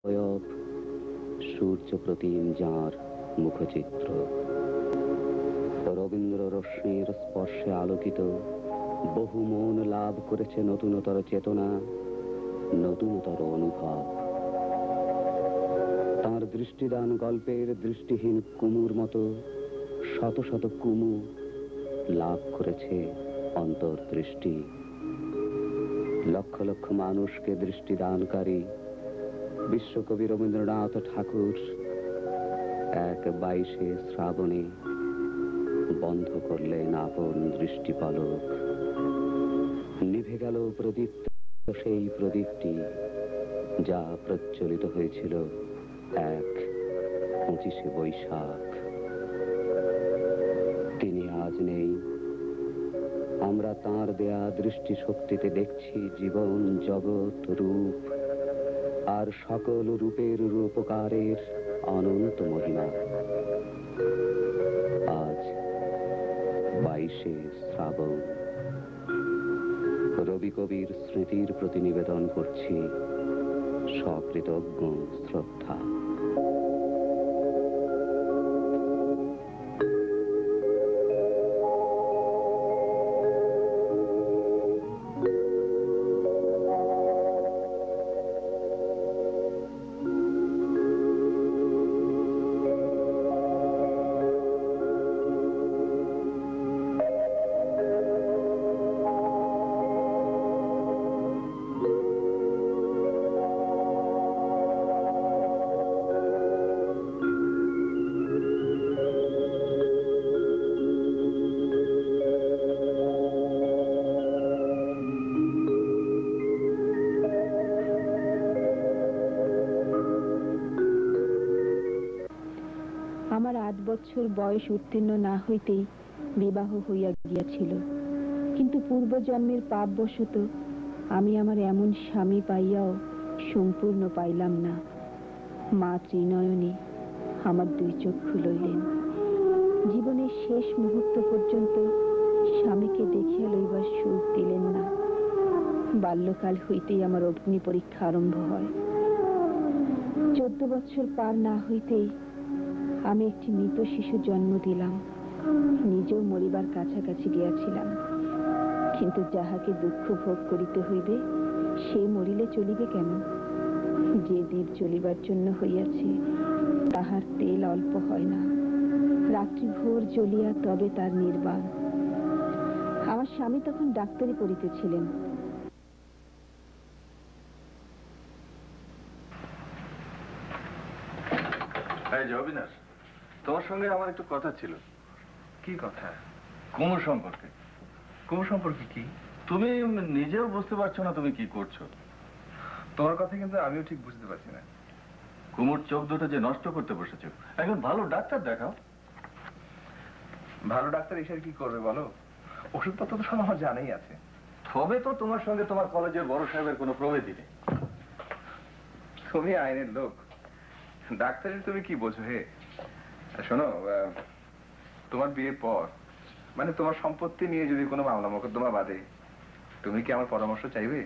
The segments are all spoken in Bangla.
অবয়ব, সূর্য প্রতিম যাঁর মুখচিত্র, রবীন্দ্র রশ্মির স্পর্শে আলোকিত বহু মন লাভ করেছে নতুনতর চেতনা, নতুনতর অনুভব। তাঁর দৃষ্টিদান গল্পের দৃষ্টিহীন কুমুর মতো শত শত কুমু লাভ করেছে অন্তর্দৃষ্টি। লক্ষ লক্ষ মানুষকে দৃষ্টিদানকারী বিশ্বকবি রবীন্দ্রনাথ ঠাকুর এক 22শে শ্রাবণে বন্ধ করলেন আপন দৃষ্টিপলক। নিভে গেল প্রদীপ্ত সেই প্রদীপটি যা প্রজ্বলিত হয়েছিল এক 25শে বৈশাখ। তিনি আজ নেই। আমরা তাঁর দেয়া দৃষ্টিশক্তিতে দেখছি জীবন, জগৎ, রূপ আর সকল রূপের রূপকারের অনন্ত মহিমা। আজ 22শে শ্রাবণ। রবি কবির স্মৃতির প্রতি নিবেদন করছি সকৃতজ্ঞ শ্রদ্ধা। আমার 8 বছর বয়স উত্তীর্ণ না হইতেই বিবাহ হইয়া গিয়াছিল, কিন্তু পূর্বজন্মের পাপবশত আমি আমার এমন স্বামী পাইয়াও সম্পূর্ণ পাইলাম না। মা ত্রিনয়নী আমার 2 চক্ষু লইলেন। জীবনের শেষ মুহূর্ত পর্যন্ত স্বামীকে দেখিয়া লইবার সুখ দিলেন না। বাল্যকাল হইতেই আমার অগ্নি পরীক্ষা আরম্ভ হয়। 14 বছর পার না হইতেই আমি একটি মৃত শিশু জন্ম দিলাম। নিজেও মরিবার কাছাকাছি গিয়াছিলাম, কিন্তু যাহাকে দুঃখ ভোগ করিতে হইবে সে মরিলে চলিবে কেন? যে দ্বীপ চলিবার জন্য হইয়াছে তাহার তেল অল্প হয় না। রাত্রি ভোর জ্বলিয়া তবে তার নির্বাণ। আমার স্বামী তখন ডাক্তারি পড়িতেছিলেন। অবিনাশ, তোমার সঙ্গে আমার একটু কথা ছিল। কি কথা? কুমুর সম্পর্কে। কুমুর সম্পর্কে কি? তুমি নিজেও বুঝতে পারছো না তুমি কি করছো। তোমার কথা কিন্তু আমিও ঠিক বুঝতে পারছি না। কুমুর চোখ দুটো যে নষ্ট করতে বসেছো, একজন ভালো ডাক্তার দেখাও। ভালো ডাক্তার এসে কি করবে বলো? ওষুধপত্র তো সব আমার জানাই আছে। তবে তো তোমার সঙ্গে তোমার কলেজের বড় সাহেবের কোনো প্রভেদই নেই। তুমি আইনের লোক, ডাক্তারের তুমি কি বোঝো হে? শোনো, তোমার বিয়ের পর মানে তোমার সম্পত্তি নিয়ে যদি কোনো মামলা মোকদ্দমা বাঁধে, তুমি কি আমার পরামর্শ চাইবে?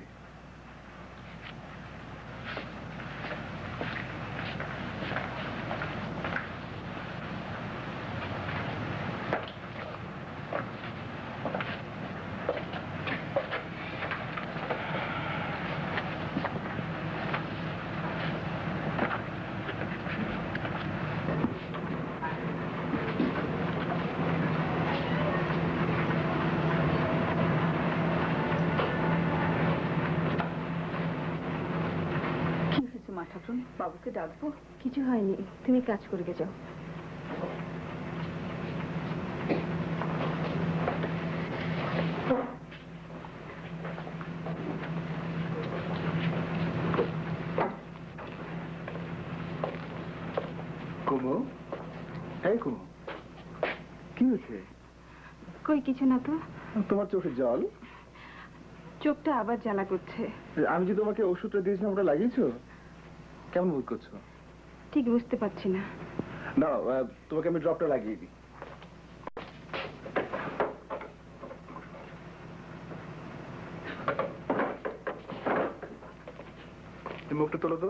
বাবুকে ডাকবো? কিছু হয়নি, তুমি কাজ করে যাও। কুমু, এই কুমু, কি হয়েছে? কই কিছু না তো। তোমার চোখে জল? চোখটা আবার জ্বালা করছে। আমি যে তোমাকে ওষুধটা দিয়েছিলাম ওটা লাগিয়েছো? কেমন বোধ করছো? ঠিক বুঝতে পারছি না। না, তোমাকে আমি ড্রপটা লাগিয়ে দিই। মুখটা তোলো তো।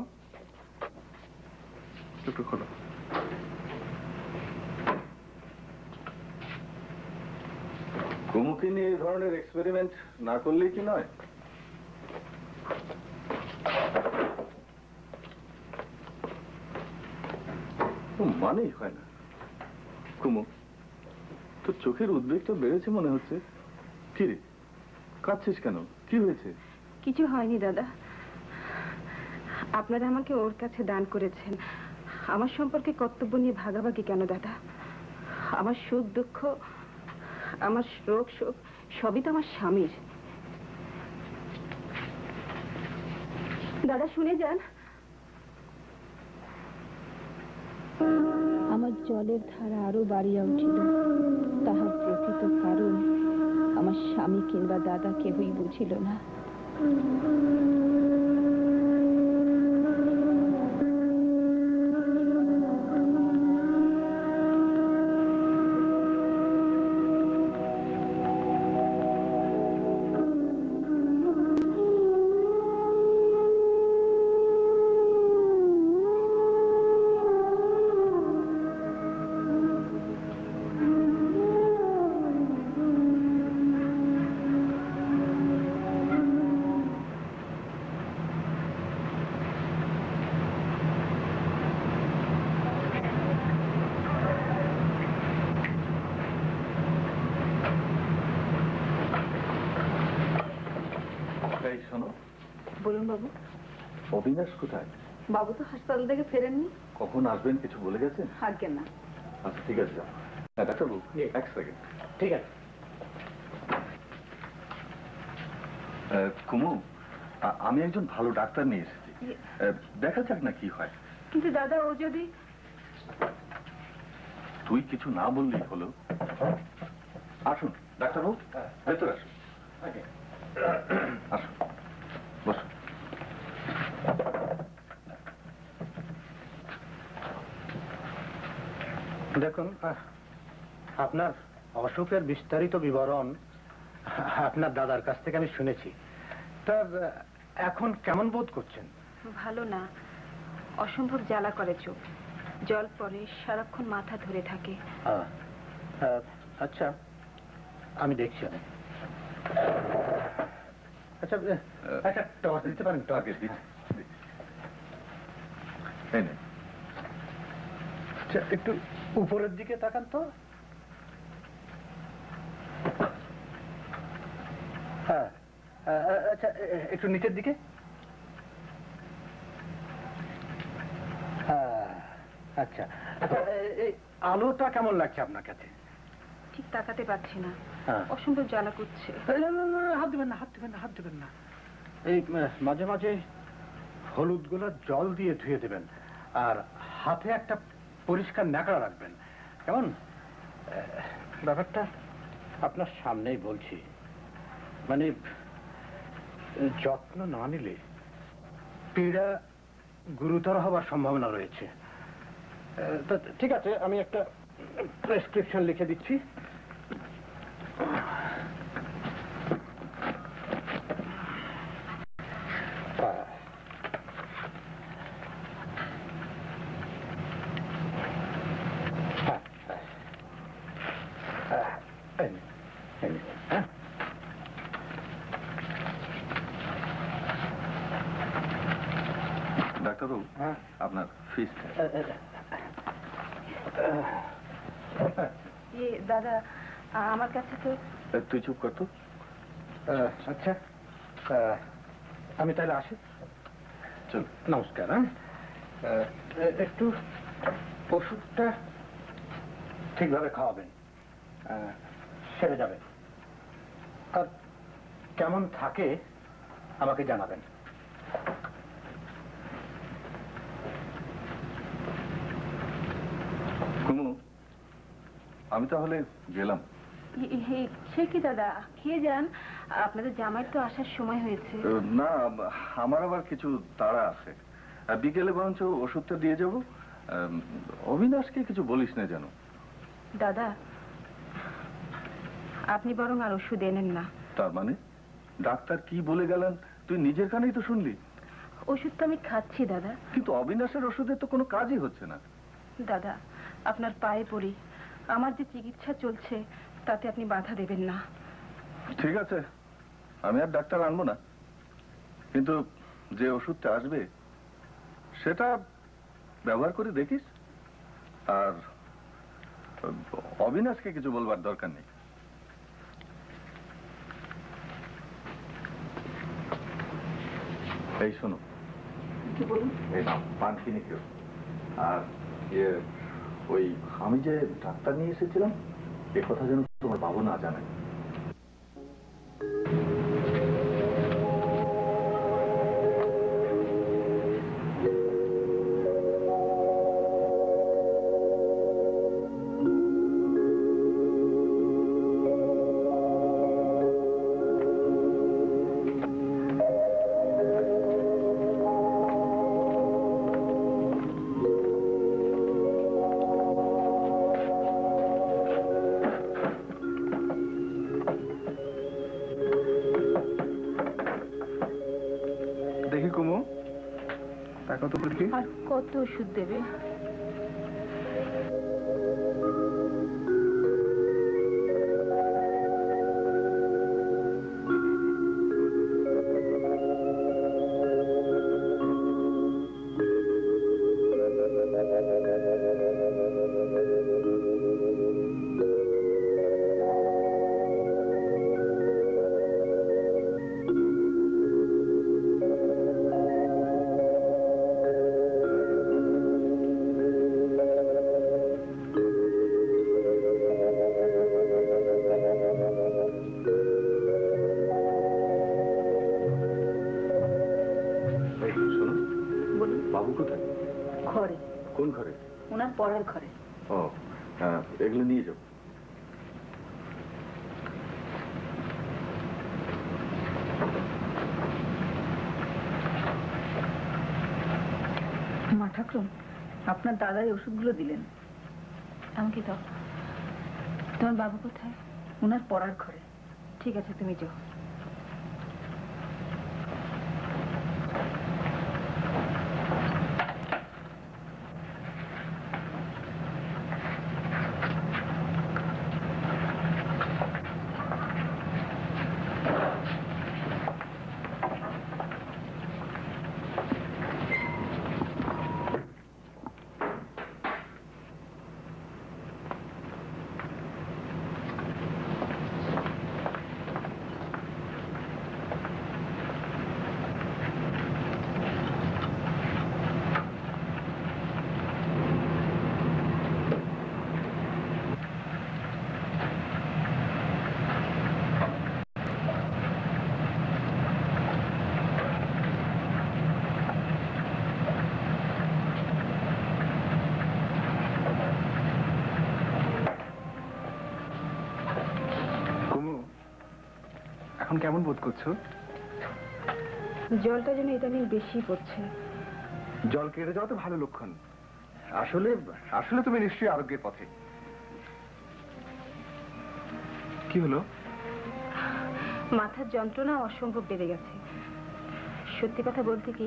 একটু খোলো। কুমুকে নিয়ে এই ধরনের এক্সপেরিমেন্ট না করলেই কি নয়? মানেই হয় না। কুমু, তোর চোখের উদ্বেগটা বেড়েছে মনে হচ্ছে। কি রে, কাঁদছিস কেন? কি হয়েছে? কিছু হয়নি দাদা, আপনারা আমাকে ওর কাছে দান করেছেন। আমার সম্পর্কে কর্তব্য নিয়ে ভাগাভাগি কেন দাদা? আমার সুখ দুঃখ, আমার রোগ শোক সবই তো আমার স্বামীর। দাদা শুনে যান। আমার জলের ধারা আরো বাড়িয়া উঠিল। তাহার প্রকৃত কারণ আমার স্বামী কিংবা দাদা কেহই বুঝিল না। শোনো। বলুন বাবু। অবিনাশ কোথায়? বাবু তো হাসপাতাল থেকে ফেরেননি। কখন আসবেন কিছু বলে গেছেন? আজ্ঞে না। আচ্ছা ঠিক আছে, যাও। হ্যাঁ ডাক্তারবাবু, এক সেকেন্ড। ঠিক আছে। কুমু, আমি একজন ভালো ডাক্তার নিয়ে এসেছি, দেখা যাক না কি হয়। কিন্তু দাদা ও যদি... তুই কিছু না বললেই হলো। আসুন ডাক্তারবাবু, ভেতরে আসুন। আসুন, বসুন। দেখুন, আপনার অসুখের বিস্তারিত বিবরণ আপনার দাদার কাছ থেকে আমি শুনেছি। তা এখন কেমন বোধ করছেন? ভালো না, অসম্ভব জ্বালা করে চোখ, জল পড়ে, সারাক্ষণ মাথা ধরে থাকে। আচ্ছা, আমি দেখছি। আচ্ছা আচ্ছা, টর্চ দিতে পারেন? আগে দিচ্ছি। আচ্ছা, একটু উপরের দিকে তাকান তো। হ্যাঁ, আচ্ছা একটু নিচের দিকে। আচ্ছা, এই আলোটা কেমন লাগছে আপনার কাছে? ঠিক তাকাতে পারছি না, হ্যাঁ। অসম্ভব জ্বালা করছে। হাত দেবেন না, হাত দেবেন না, হাত দেবেন না। এই মাঝে মাঝে হলুদ গোলার জল দিয়ে ধুয়ে দেবেন, আর হাতে একটা পরিষ্কার ন্যাকড়া রাখবেন, কেমন? ব্যাপারটা আপনার সামনেই বলছি, মানে যত্ন না নিলে পীড়া গুরুতর হবার সম্ভাবনা রয়েছে। ঠিক আছে, আমি একটা প্রেসক্রিপশন লিখে দিচ্ছি। ডাক্তারবাবু, আপনার ফিসটা। দাদা আমার কাছে তো... তুই চুপ কর তো। আচ্ছা, আমি তাহলে আসি। চল, নমস্কার। একটু ওষুধটা ঠিকভাবে খাওয়াবেন, সেরে যাবে। আর কেমন থাকে আমাকে জানাবেন। কুমু, আমি তাহলে গেলাম। সে কি দাদা, খেয়ে যান, আপনাদের জামাই তো আসার সময় হয়েছে। না, আমার আবার কিছু তাড়া আছে। বিকেলে বরঞ্চ ওষুধটা দিয়ে যাব। অবিনাশকে কিছু বলিস না যেন। দাদা আপনি বরং আর ওষুধ এনেন না। তার মানে ডাক্তার কি বলে গেলেন তুই নিজের কানেই তো শুনলি। ওষুধ তো আমি খাচ্ছি দাদা। কিন্তু অবিনাশের ওষুধে তো কোনো কাজই হচ্ছে না। দাদা আপনার পায়ে পড়ি, আমার যে চিকিৎসা চলছে তাতে আপনি বাধা দেবেন না। ঠিক আছে, আমি আর ডাক্তার আনবো না, কিন্তু যে ওষুধটা আসবে সেটা ব্যবহার করে দেখিস। আর অবিনাশকে কিছু বলবার দরকার নেই। এই শোনো, এই নাও পান কিনে খেও। আর ওই আমি যে ডাক্তার নিয়ে এসেছিলাম এ কথা যেন তোমার বাবু না জানে। দেখি কুমু, তা কত করে? আর কত ওষুধ দেবে? বাবু কোথায়? ঘরে। কোন ঘরে? ওনার পড়ার ঘরে। ও, এগুলো নিয়ে যাও। মা ঠাকুরুন, আপনার দাদাই ওষুধগুলো দিলেন। আমাকে দাও। তোমার বাবু কোথায়? ওনার পড়ার ঘরে। ঠিক আছে, তুমি যাও। এখন কেমন বোধ করছো? জলটা যেন ইদানিং বেশি পড়ছে। জল কেটে যাওয়া তো ভালো লক্ষণ। আসলে আসলে তুমি নিশ্চয়ই আরোগ্যের পথে। কি হলো? মাথার যন্ত্রণা অসম্ভব বেড়ে গেছে। সত্যি কথা বলতে কি,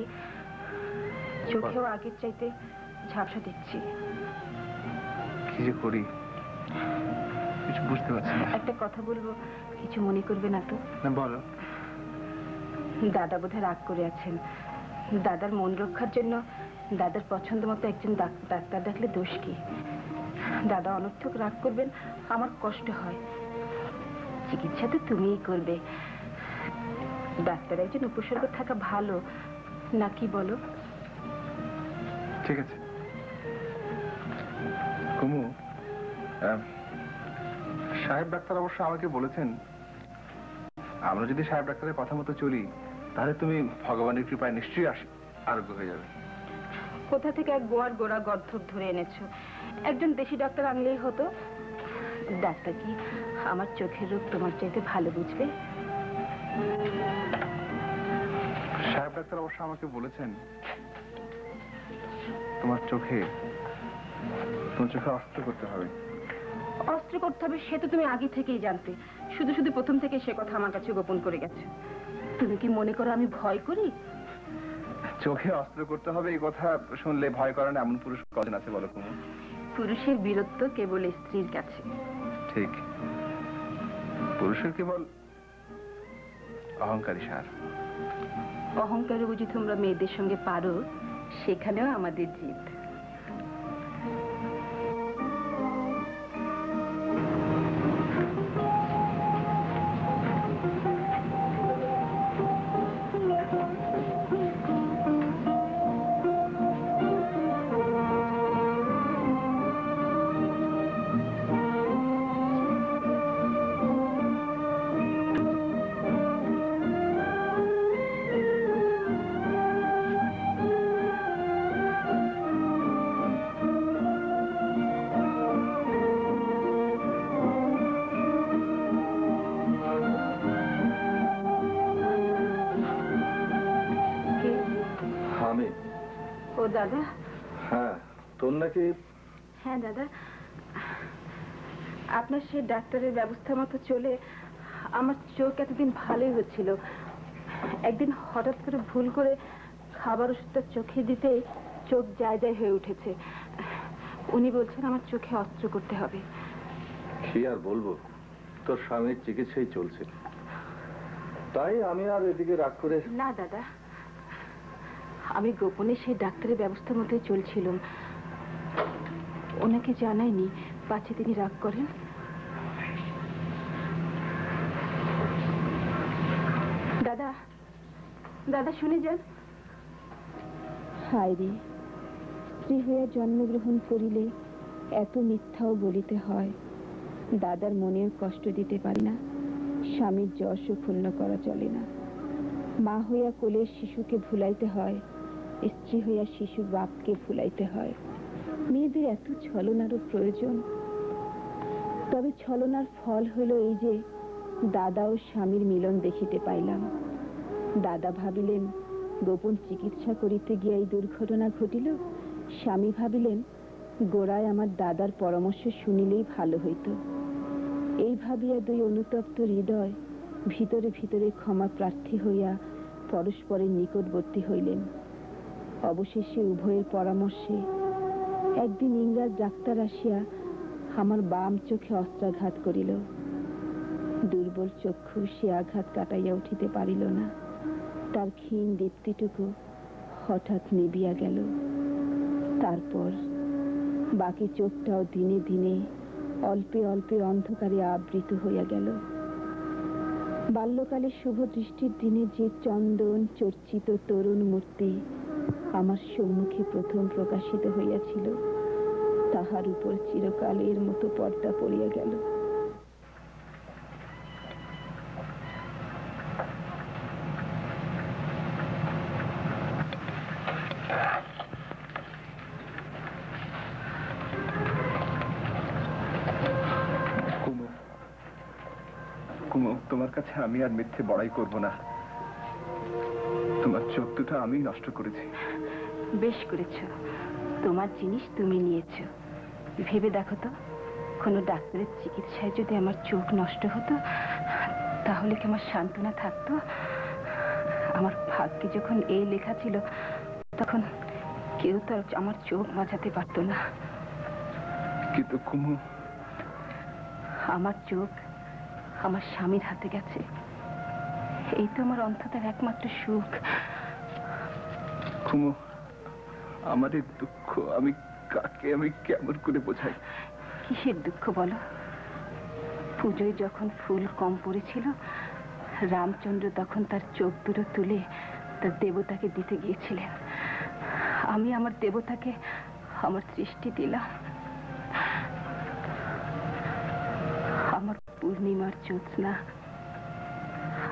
চোখেও আগের চাইতে ঝাপসা দিচ্ছি। কি যে করি কিছু বুঝতে পারছি না। একটা কথা বলবো, কিছু মনে করবে না তো? না, বলো। দাদা বোধহয় রাগ করে আছেন। দাদার মন রক্ষার জন্য দাদার পছন্দ মতো একজন ডাক্তার ডাকলে দোষ কি? দাদা অনর্থক রাগ করবেন, আমার কষ্ট হয়। চিকিৎসা তো তুমিই করবে। ডাক্তার একজন উপসর্গ থাকা ভালো নাকি বলো? ঠিক আছে কুমু, সাহেব ডাক্তার অবশ্য আমাকে বলেছেন আমরা যদি সাহেব ডাক্তারের কথা মতো চলি তাহলে তুমি ভগবানের কৃপায় নিশ্চয়ই আরোগ্য হয়ে যাবে। কোথা থেকে এক গোয়ার গোড়া গর্ধব ধরে এনেছো? একজন দেশি ডাক্তার আনলেই হতো। ডাক্তার কি আমার চোখের রোগ তোমার চাইতে ভালো বুঝবে? সাহেব ডাক্তার অবশ্য আমাকে বলেছেন তোমার চোখে অস্ত্র করতে হবে। অস্ত্র করতে হবে সে তো তুমি আগে থেকেই জানতে, শুধু শুধু প্রথম থেকে সে কথা আমার কাছে গোপন করে গেছে। তুমি কি মনে করো আমি ভয় করি? চোখে অস্ত্র করতে হবে এই কথা শুনলে ভয় করে না এমন পুরুষ কজন আছে বলো কুমু? পুরুষের বীরত্ব কেবল স্ত্রীর কাছে। ঠিক, পুরুষের কেবল অহংকারী সার। অহংকারে বুঝি তোমরা মেয়েদের সঙ্গে পারো, সেখানেও আমাদের জিত। ও দাদা। হ্যাঁ, তোর নাকি? হ্যাঁ দাদা, আপনার সেই ডাক্তারের ব্যবস্থা মতো চলে আমার চোখ এতদিন ভালোই হচ্ছিল। একদিন হঠাৎ করে ভুল করে খাবার ওষুধটা চোখে দিতেই চোখ যায় যায় হয়ে উঠেছে। উনি বলছেন আমার চোখে অস্ত্র করতে হবে। কি আর বলবো, তোর স্বামীর চিকিৎসাই চলছে, তাই আমি আর এদিকে রাগ করে। না দাদা, আমি গোপনে সেই ডাক্তারের ব্যবস্থা মতো চলছিলাম। ওনাকে জানাইনি, পাছে তিনি রাগ করেন। দাদা, দাদা শুনে যান। হায় রে, স্ত্রী হইয়া জন্মগ্রহণ করিলে এত মিথ্যাও বলিতে হয়। দাদার মনেও কষ্ট দিতে পারি না, স্বামীর যশও ক্ষুণ্ণ করা চলে না। মা হইয়া কোলের শিশুকে ভুলাইতে হয়, স্ত্রী হইয়া শিশুর বাপকে ভুলাইতে হয়। মেয়েদের এত ছলনারও প্রয়োজন? তবে ছলনার ফল হইল এই যে দাদা ও স্বামীর মিলন দেখিতে পাইলাম। দাদা ভাবিলেন গোপন চিকিৎসা করিতে গিয়া এই দুর্ঘটনা ঘটিল। স্বামী ভাবিলেন গোড়ায় আমার দাদার পরামর্শ শুনিলেই ভালো হইত। এই ভাবিয়া দুই অনুতপ্ত হৃদয় ভিতরে ভিতরে ক্ষমা প্রার্থী হইয়া পরস্পরের নিকটবর্তী হইলেন। অবশেষে উভয়ের পরামর্শে একদিন ইংরাজ ডাক্তার আসিয়া আমার বাম চোখে অস্ত্রাঘাত করিল। দুর্বল চক্ষু সে আঘাত কাটাইয়া উঠিতে পারিল না। তার ক্ষীণ দীপ্তিটুকু হঠাৎ নিবিয়া গেল। তারপর বাকি চোখটাও দিনে দিনে অল্পে অল্পে অন্ধকারে আবৃত হইয়া গেল। বাল্যকালে শুভ দৃষ্টির দিনে যে চন্দন চর্চিত তরুণ মূর্তি আমার সম্মুখে প্রথম প্রকাশিত হইয়াছিল, তাহার উপর চিরকালের মতো পর্দা পড়িয়া গেল। তোমার কাছে আমি আর মিথ্যে বড়াই করব না। তোমার চোখ দুটো আমি নষ্ট করেছি। বেশ করেছ, তোমার জিনিস তুমি নিয়েছ। ভেবে দেখো তো, কোনো ডাক্তারের চিকিৎসায় যদি আমার চোখ নষ্ট হতো, তাহলে কি আমার সান্ত্বনা থাকতো? আমার ভাগ্যে যখন এই লেখা ছিল, তখন কেউ তো আমার চোখ বাঁচাতে পারত না। কিন্তু কুমু, আমার চোখ আমার স্বামীর হাতে গেছে, এই তো আমার অন্তরের একমাত্র সুখ। কুমু, আমার এই দুঃখ আমি কাকে আমি কেমন করে বোঝাই? কিসের দুঃখ বলো? পুজোয় যখন ফুল কম পড়েছিল, রামচন্দ্র তখন তার চোখ দুটো তুলে তার দেবতাকে দিতে গিয়েছিলেন। আমি আমার দেবতাকে আমার সৃষ্টি দিলাম। আমার পূর্ণিমার জ্যোৎস্না,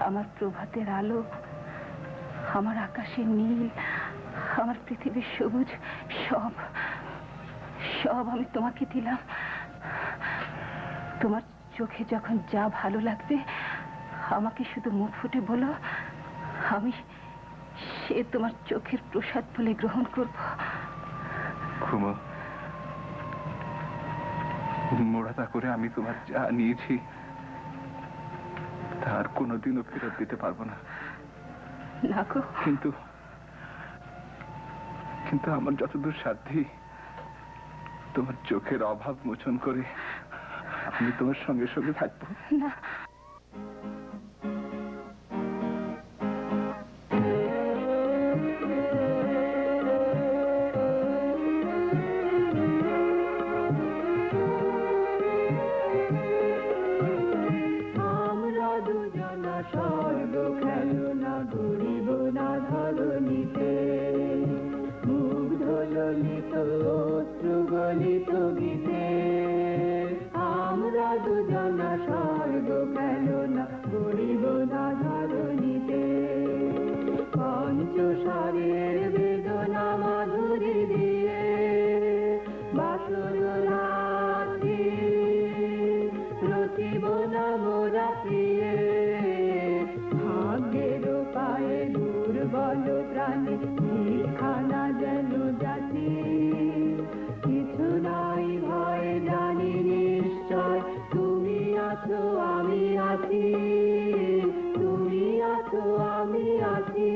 আমার প্রভাতের আলো, আমার আকাশের নীল, আমার পৃথিবীর সবুজ, সব সব আমি তোমাকে দিলাম। তোমার চোখে যখন যা ভালো লাগবে, আমাকে শুধু মুখ ফুটে বলো, আমি সে তোমার চোখের প্রসাদ বলে গ্রহণ করব। কুমু, মোড়াতা করে আমি তোমার যা নিয়েছি তার কোনোদিনও ফেরত দিতে পারবো না। না গো। কিন্তু কিন্তু আমার যতদূর সাধ্যি তোমার চোখের অভাব মোচন করে আমি তোমার সঙ্গে সঙ্গে থাকবো। না, স্বর্গ খেলনা ঘুরিব না ধরণীতে, মুগ্ধ ললিত অশ্রু গলিত গীতে। আমরা দুজনা স্বর্গ খেলনা ঘুরিব না ধরণীতে, পঞ্চস্বরের বেদনা মাধুরী দিয়ে বাসর রাত্রি রচিব না মোরা প্রিয়ে। ভাগ্যের পায়ে দুর্বল প্রাণী ভিক্ষানা যেন জাতি, কিছু নাই ভয় জানি নিশ্চয় তুমি আছো আমি আছি, তুমি আছো আমি আছি।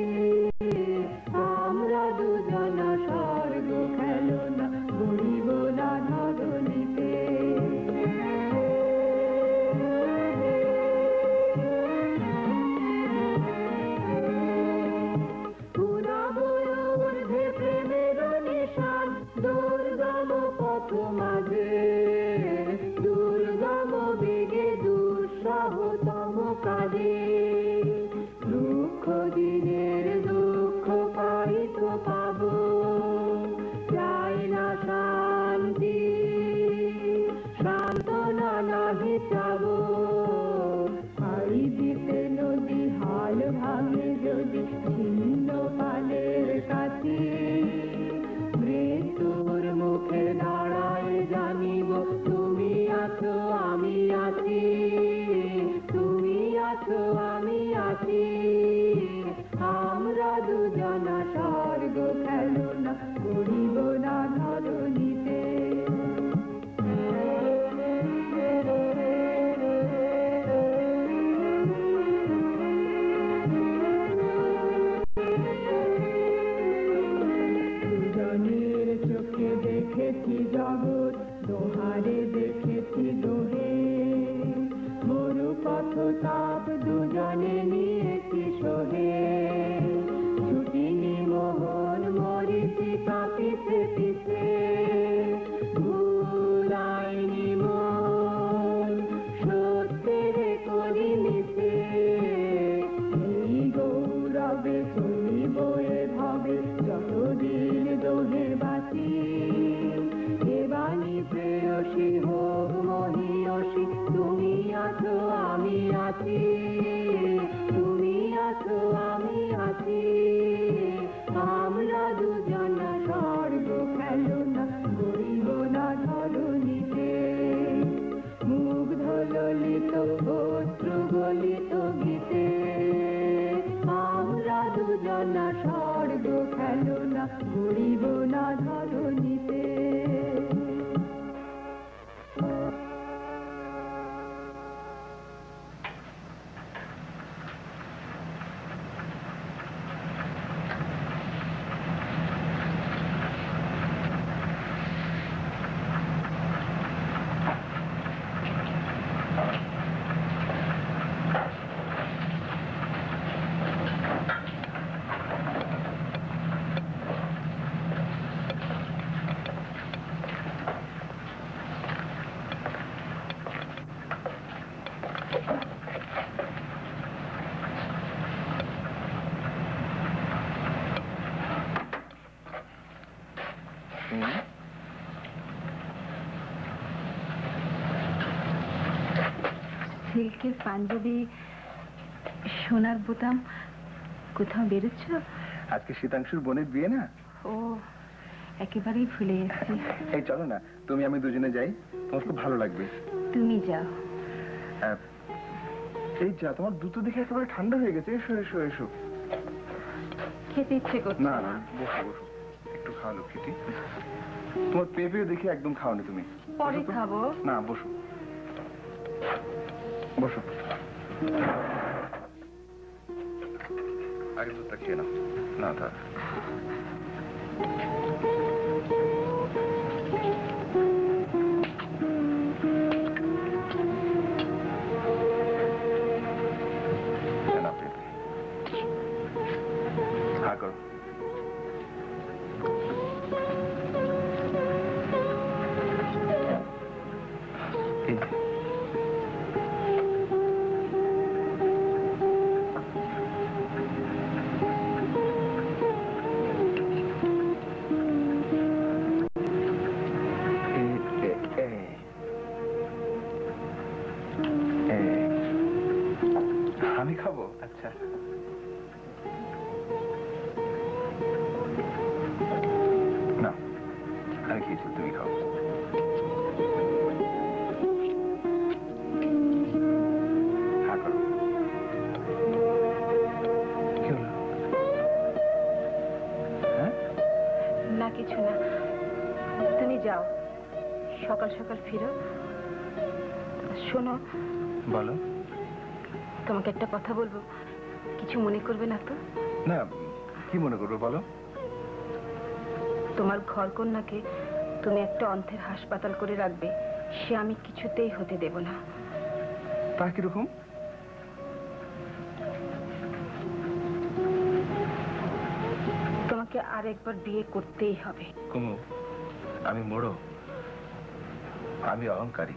আমরা দুজনা স্বর্গ খেলনা ঘুরিব না ধরণীতে। দুর্গম পথ মাঝে দুর্গম বেগে দুঃসহতম কাজে, দুঃখ দিনের দুঃখ পাইত পাব, চাই না শান্তি সান্ত্বনা নাহি চাব। হাই দিতে নদী হাল ভাঙে যদি ছিন্ন পালের কাছে, মৃত্যুর মুখে দাঁড়ায় জানিব তুমি আছো আমি আছি, তুমি আছো আমি আছি। আমরা দুজনা স্বর্গ খেলনা ঘুরিব না ধরণীতে। দুজনের চোখে দেখেছি জগৎ, দোহারে দেখেছি দোহে, মরু পথ তাপ দুজনে নিয়েছি সোহে। ছুটিনি মোহন মরিছি কাঁপিছে পিছে, ভুলাইনি মন সত্যের করি মিছে। এই গৌরবে চলিব এভাবে যতদিন দোহে বাঁচি, এ বাণী প্রেয়সী হোক মহিয়সী, তুমি আছো আমি আছি, তুমি আছো আমি আছি। আমরা দুজনা স্বর্গ খেলনা ঘুরিব না ধরণীতে, মুগ্ধ ললিত অশ্রু গলিত গীতে। আমরা দুজনা স্বর্গ খেলনা ঘুরিব না ধরণীতে। সিল্কের পাঞ্জাবি, সোনার বোতাম, কোথাও বেরোচ্ছ? আজকে শীতাংশুর বোনের বিয়ে না? ও, একেবারেই ভুলে গেছি। এই চলো না, তুমি আমি দুজনে যাই, তোমার খুব ভালো লাগবে। তুমি যাও। এই যা, তোমার দুটো দেখে একেবারে ঠান্ডা হয়ে গেছে। এসো এসো এসো। খেতে ইচ্ছে করছে না না, বসো বসো, একটু খাও লক্ষ্মীটি। তোমার পেঁপে দেখে একদম খাওনি তুমি। পরে খাবো। না, বসো বসো, আগে দুধটা খেয়ে নাও। না থাক। আমি খাবো? আচ্ছা, না আমি খেয়েছি, তুমি খাও। হ্যাঁ করো। কি হলো? হ্যাঁ, না কিছু না, তুমি যাও, সকাল সকাল ফিরো। শোনো, বলো। তোমাকে একটা কথা বলবো, কিছু মনে করবে না তো? না, কি মনে করবে বলো। তোমার ঘর কন্যাকে তুমি একটা অন্থের হাসপাতাল করে রাখবে, সে আমি কিছুতেই হতে দেব না। তা কিরকম? তোমাকে আরেকবার বিয়ে করতেই হবে। কুমু, আমি মোড়ো, আমি অহংকারী,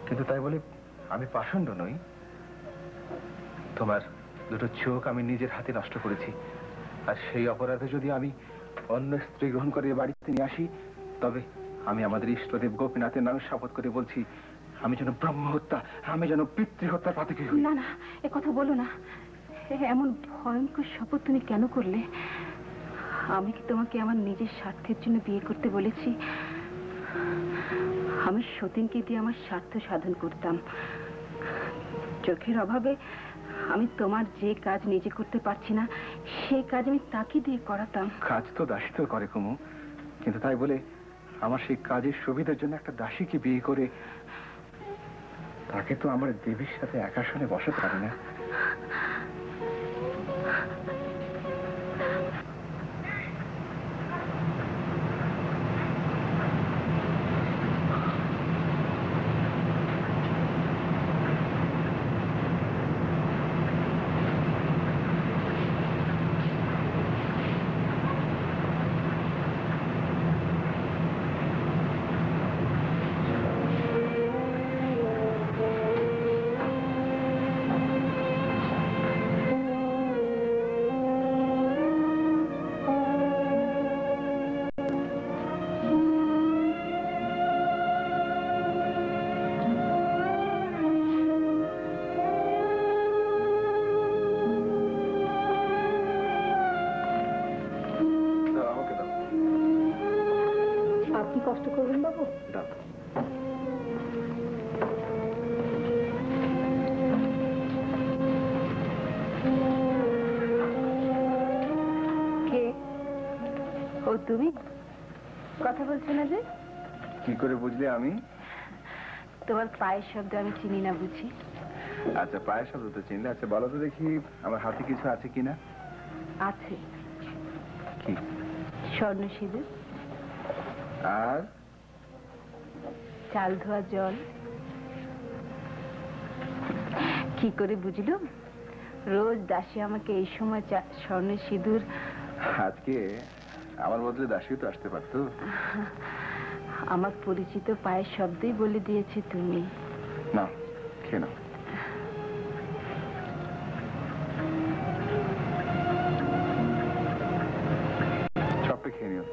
কিন্তু তাই বলে আমি পাষণ্ড নই। তোমার দুটো চোখ আমি নিজের হাতে নষ্ট করেছি, আর সেই অপরাধে যদি আমি অন্য স্ত্রী গ্রহণ করে বাড়িতে নিয়ে আসি, তবে আমি আমাদের ইষ্টদেব গোপীনাথের নামে শপথ করে বলছি, আমি যেন ব্রহ্মহত্যা, আমি যেন পিতৃহত্যার পাতকী হই। না না, এ কথা বলো না। এমন ভয়ঙ্কর শপথ তুমি কেন করলে? আমি কি তোমাকে আমার নিজের স্বার্থের জন্য বিয়ে করতে বলেছি? আমি সতীনকে দিয়ে আমার স্বার্থ সাধন করতাম। চোখের অভাবে আমি তোমার যে কাজ নিজে করতে পারছি না, সেই কাজ আমি তাকে দিয়ে করাতাম। কাজ তো দাসী তো করে কুমু, কিন্তু তাই বলে আমার সেই কাজের সুবিধার জন্য একটা দাসীকে বিয়ে করে তাকে তো আমার দেবীর সাথে একা শুনে বসাতে পারি না। আপনি কষ্ট করবেন বাবু? দাও। কে? ও তুমি? কথা বলছো না যে? কি করে বুঝলে আমি? তোমার পায়ের শব্দ আমি চিনি না বুঝি? আচ্ছা, পায়ের শব্দ তো চিনলে। আচ্ছা বলো তো দেখি, আমার হাতে কিছু আছে কিনা? আছে। কি? স্বর্ণ সিঁদুর আর চাল ধোয়া জল। কি করে বুঝলো? রোজ দাসী আমাকে এই সময় স্বর্ণ সিঁদুর। আজকে আমার বদলে দাসী তো আসতে পারতো। আমার পরিচিত পায়ের শব্দই বলে দিয়েছে তুমি। না, খেয়ে নাও। সবটা খেয়ে নিও।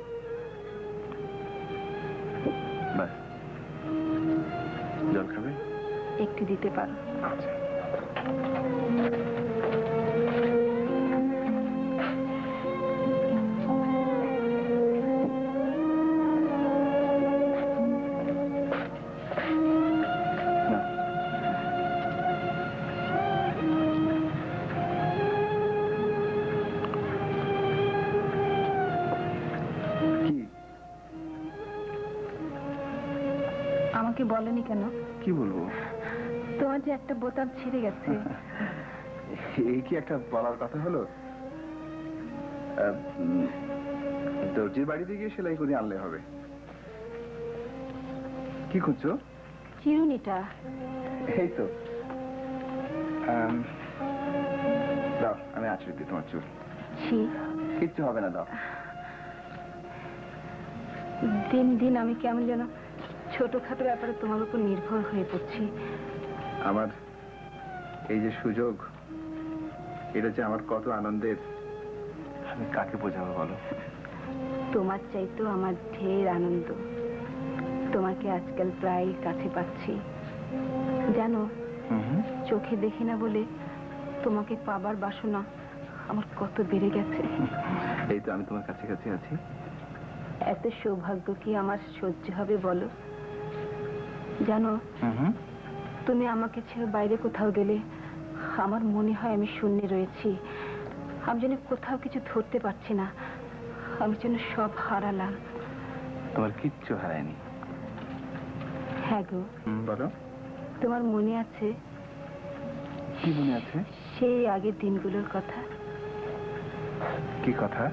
বাস, জল খাবে? একটু দিতে পারো? আচ্ছা। আমাকে বলনি কেন? কি বলবো? তোমার যে একটা বোতাম ছিঁড়ে গেছে। এই কি একটা বলার কথা হলো? দর্জির বাড়িতে গিয়ে সেলাই করে আনলে হবে। কি খুঁজছো? চিরুনিটা। এই তো, দাও আমি আছড়ে দিই তোমার চুল। কিচ্ছু হবে না, দাও। দিন দিন আমি কেমন যেন ছোটখাটো ব্যাপারে তোমার উপর নির্ভর হয়ে পড়ছি। আমার এই যে সুযোগ, এটা যে আমার কত আনন্দের, আমি কাকে বোঝাবো বলো? তোমার চাইতেও আমার ঢের আনন্দ। তোমাকে আজকাল প্রায় কাছে পাচ্ছি জানো। চোখে দেখি না বলে তোমাকে পাবার বাসনা আমার কত বেড়ে গেছে। এই তো আমি তোমার কাছে কাছে আছি। এত সৌভাগ্য কি আমার সহ্য হবে বলো? জানো, তুমি আমাকে ছেড়ে বাইরে কোথাও গেলে আমার মনে হয় আমি শূন্যে রয়েছি। আমি যেন কোথাও কিছু ধরতে পারছি না। আমি যেন সব হারালাম। তোমার কিচ্ছু হারায়নি। হ্যাঁ গো। বলো। তোমার মনে আছে? কি মনে আছে? সেই আগের দিনগুলোর কথা। কি কথা?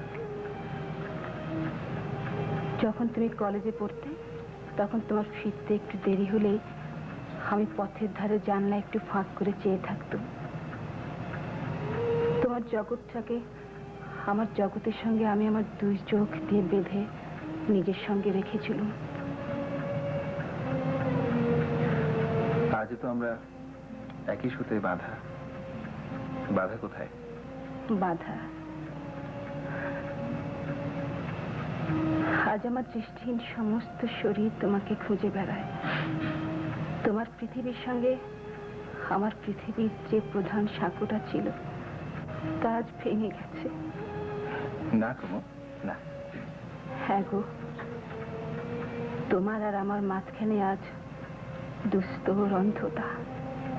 যখন তুমি কলেজে পড়তে, তখন তোমার ফিরতে একটু দেরি হলেই আমি পথের ধারে জানলা একটু ফাঁক করে চেয়ে থাকতাম। তোমার জগৎটাকে আমার জগতের সঙ্গে আমি আমার দুই চোখ দিয়ে বেঁধে নিজের সঙ্গে রেখেছিলাম। আজ তো আমরা একই সুতে বাঁধা। বাধা কোথায়? বাধা আজ আমার দৃষ্টিহীন সমস্ত শরীর তোমাকে খুঁজে বেড়ায়। তোমার পৃথিবীর সঙ্গে আমার পৃথিবীর যে প্রধান সাঁকোটা ছিল তা আজ ভেঙে গেছে। না কুমু, না। হ্যাঁ গো, তোমার আর আমার মাঝখানে আজ দুস্তর অন্ধতা।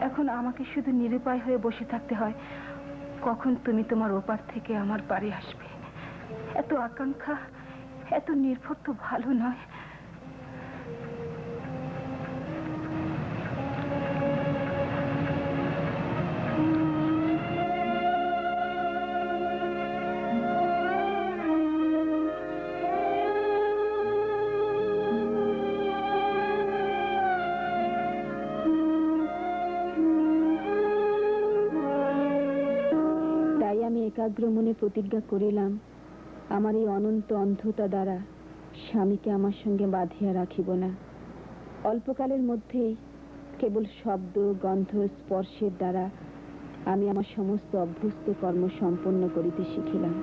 এখন আমাকে শুধু নিরুপায় হয়ে বসে থাকতে হয় কখন তুমি তোমার ওপার থেকে আমার বাড়ি আসবে। এত আকাঙ্ক্ষা, এত নির্ভর তো ভালো নয়। তাই আমি একাগ্র মনে প্রতিজ্ঞা করিলাম, আমার এই অনন্ত অন্ধতা দ্বারা স্বামীকে আমার সঙ্গে বাঁধিয়া রাখিব না। অল্পকালের মধ্যেই কেবল শব্দ, গন্ধ, স্পর্শের দ্বারা আমি আমার সমস্ত অভ্যস্ত কর্ম সম্পন্ন করিতে শিখিলাম।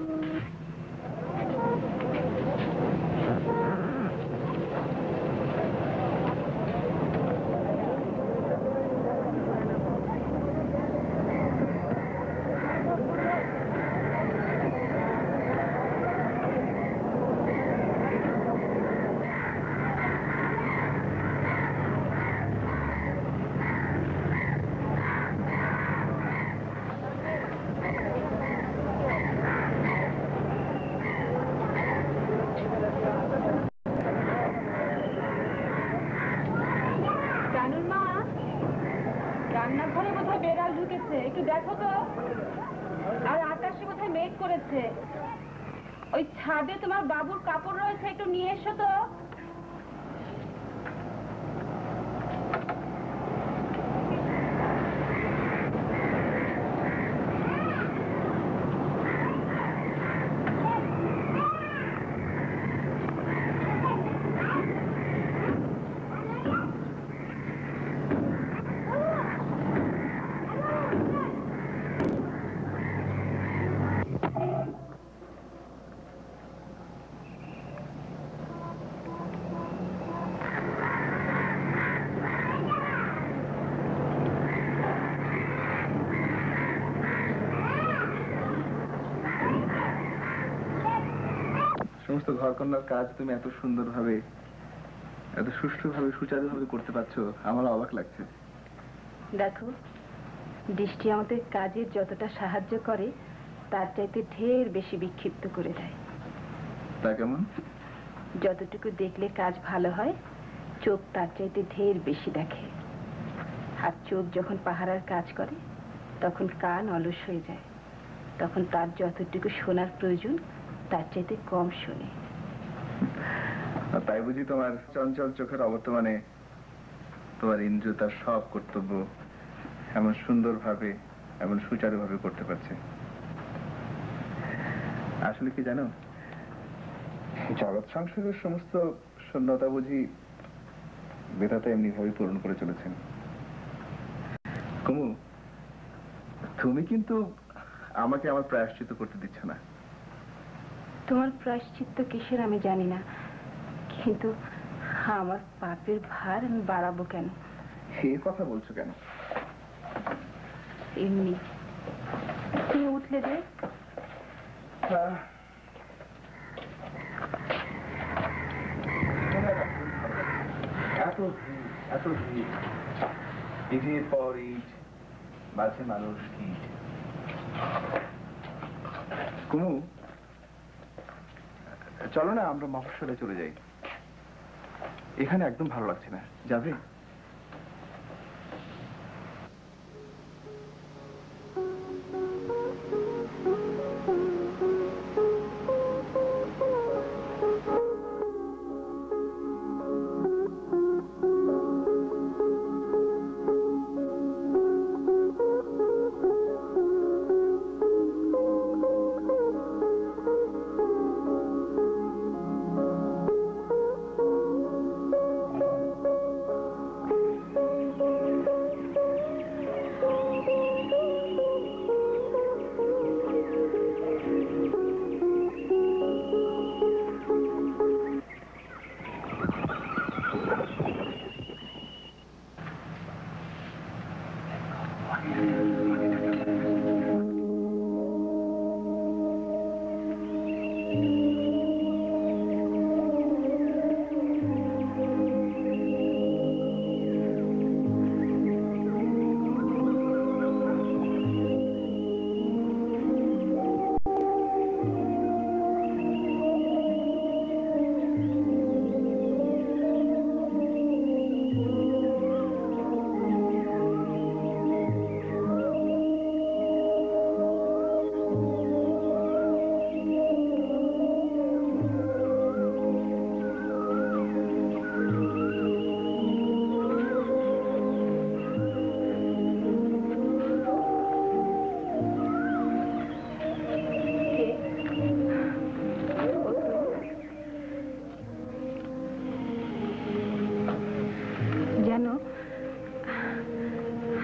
রান্নাঘরে বোধহয় বেড়াল ঢুকেছে, একটু দেখো তো। আর আকাশে বোধহয় মেঘ করেছে। ওই ছাদে তোমার বাবুর কাপড় রয়েছে, একটু নিয়ে এসো তো। সমস্ত ঘরকন্যার কাজ তুমি এত সুন্দরভাবে, এত সুষ্ঠুভাবে, সুচারুভাবে করতে পারছো, আমার অবাক লাগছে। দেখো, দৃষ্টি আমাদের কাজের যতটা সাহায্য করে তার চাইতে ঢের বেশি বিক্ষিপ্ত করে দেয়। তা কেমন? যতটুকু দেখলে কাজ ভালো হয়, চোখ তার চাইতে ঢের বেশি দেখে। আর চোখ যখন পাহারার কাজ করে তখন কান অলস হয়ে যায়। তখন তার যতটুকু শোনার প্রয়োজন তার চাইতে কম শোনে। তাই বুঝি তোমার চঞ্চল চোখের অবর্তমানে তোমার ইন্দ্র তার সব কর্তব্য এমন সুন্দরভাবে এমন সুচারুভাবে করতে পারছে? আসলে কি জানো, জগৎ সংসারের সমস্ত শূন্যতা বুঝি বেদাতা এমনি ভাবে পূরণ করে চলেছেন। কুমু, তুমি কিন্তু আমাকে আমার প্রায়শ্চিত্ত করতে দিচ্ছ না। তোমার প্রায়শ্চিত্ত কিসের আমি জানি না, কিন্তু আমার পাপের ভার আমি বাড়াবো কেন? এই কথা বলছো কেন? এমনি। তুমি উঠলে যে এত ভিড়, এত ভিড়, ইটের পর ইট, মাঝে মানুষ ইট। কুমু, চলো না আমরা মফস্বলে চলে যাই, এখানে একদম ভালো লাগছে না। যাবে?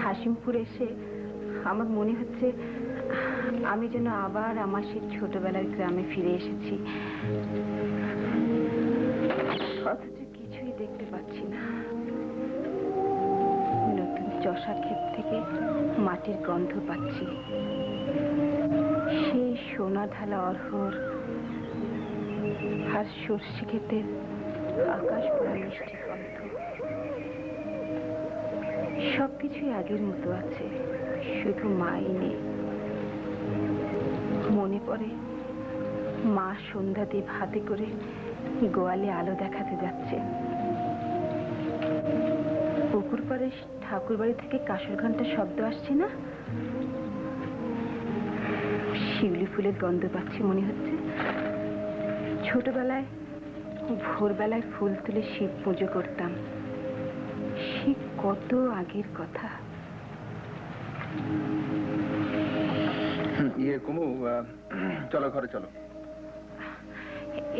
হাসিমপুর এসে আমার মনে হচ্ছে আমি যেন আবার আমার সেই ছোটবেলার গ্রামে ফিরে এসেছি, অথচ কিছুই দেখতে পাচ্ছি না। নতুন চষা ক্ষেত থেকে মাটির গন্ধ পাচ্ছি, সেই সোনা ঢালা অরহর আর সর্ষে ক্ষেতের আকাশ পড়া মিষ্টি গন্ধ। সবকিছুই আগের মতো আছে, শুধু মাই নেই। মনে পড়ে মা সন্ধ্যা দ্বীপ হাতে করে গোয়ালে আলো দেখাতে যাচ্ছে। পুকুর পাড়ে ঠাকুর বাড়ি থেকে কাঁসর ঘন্টার শব্দ আসছে না? শিউলি ফুলের গন্ধ পাচ্ছি, মনে হচ্ছে ছোটবেলায় ভোরবেলায় ফুল তুলে শিব পুজো করতাম। সে কত আগের কথা। কুমু, চলো ঘরে চলো।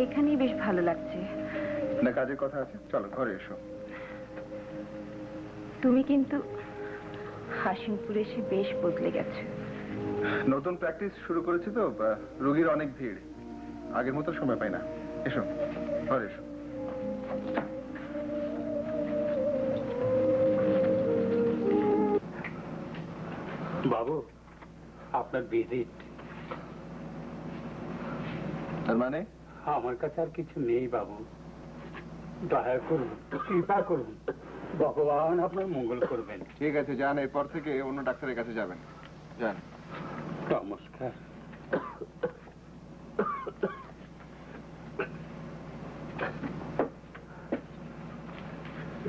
এখানেই বেশ ভালো লাগছে। না, কাজের কথা আছে, চলো ঘরে এসো। তুমি কিন্তু হাসিমপুরে এসে বেশ বদলে গেছে। নতুন প্র্যাকটিস শুরু করেছি তো, রোগীর অনেক ভিড়, আগের মতো সময় পাই না। এসো ঘরে এসো। বাবু, আপনার ভিজিট। তার মানে আমার কাছে আর কিছু নেই বাবু, দয়া করুন, কৃপা করুন, ভগবান আপনার মঙ্গল করবেন। ঠিক আছে, যান, এরপর থেকে অন্য ডাক্তারের কাছে যাবেন, যান। নমস্কার।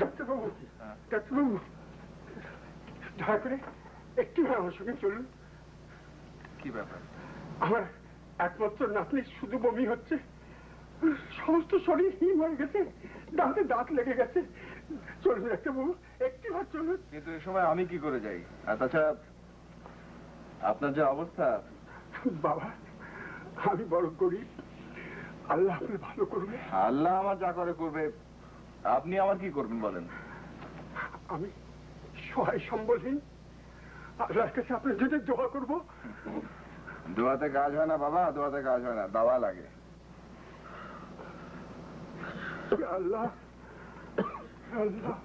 ডাক্তারবাবু, ডাক্তারবাবু, দয়া করে একটু আমার সঙ্গে চলুন। কি ব্যাপার? আমার একমাত্র নাতনির শুধু বমি হচ্ছে, সমস্ত শরীর হিম হয়ে গেছে, দাঁতে দাঁত লেগে গেছে। চলুন ডাক্তারবাবু, একটি বার চলুন। কিন্তু এ সময় আমি কি করে যাই? আর তাছাড়া আপনার যে অবস্থা। বাবা, আমি বড় গরিব, আল্লাহ আপনি ভালো করবে। আল্লাহ আমার যা করে করবে, আপনি আমার কি করবেন বলেন? আমি সহায় সম্বলহীন, আল্লাহর কাছে আপনার জন্য দোয়া করবো। দোয়াতে কাজ হয় না বাবা, দোয়াতে কাজ হয় না, দাওয়া লাগে। আল্লাহ আল্লাহ।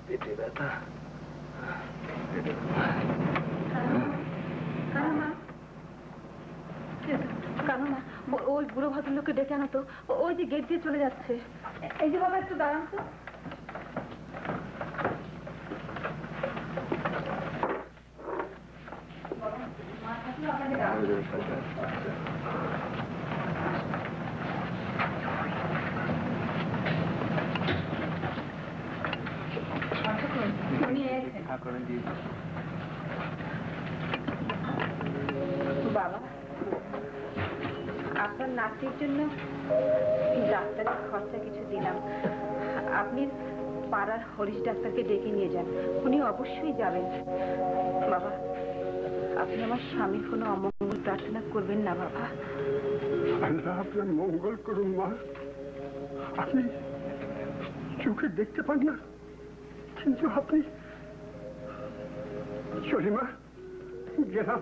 পেটে ব্যথা। কানুমা, ওই বুড়ো ভদ্রলোককে ডেকে আনো তো, ওই যে গেট দিয়ে চলে যাচ্ছে। এই যে বাবা, একটু দাঁড়ান তো। বাবা, আপনার নাতির জন্য ডাক্তারের খরচা কিছু দিলাম। আপনি পাড়ার হরিশ ডাক্তারকে ডেকে নিয়ে যান, উনি অবশ্যই যাবেন। বাবা, আপনি আমার স্বামীর কোনো অমঙ্গল প্রার্থনা করবেন না বাবা। আল্লাহ আপনার মঙ্গল করুন মা। আপনি চোখে দেখতে পান না, কিন্তু আপনি চলিমা গেলাম।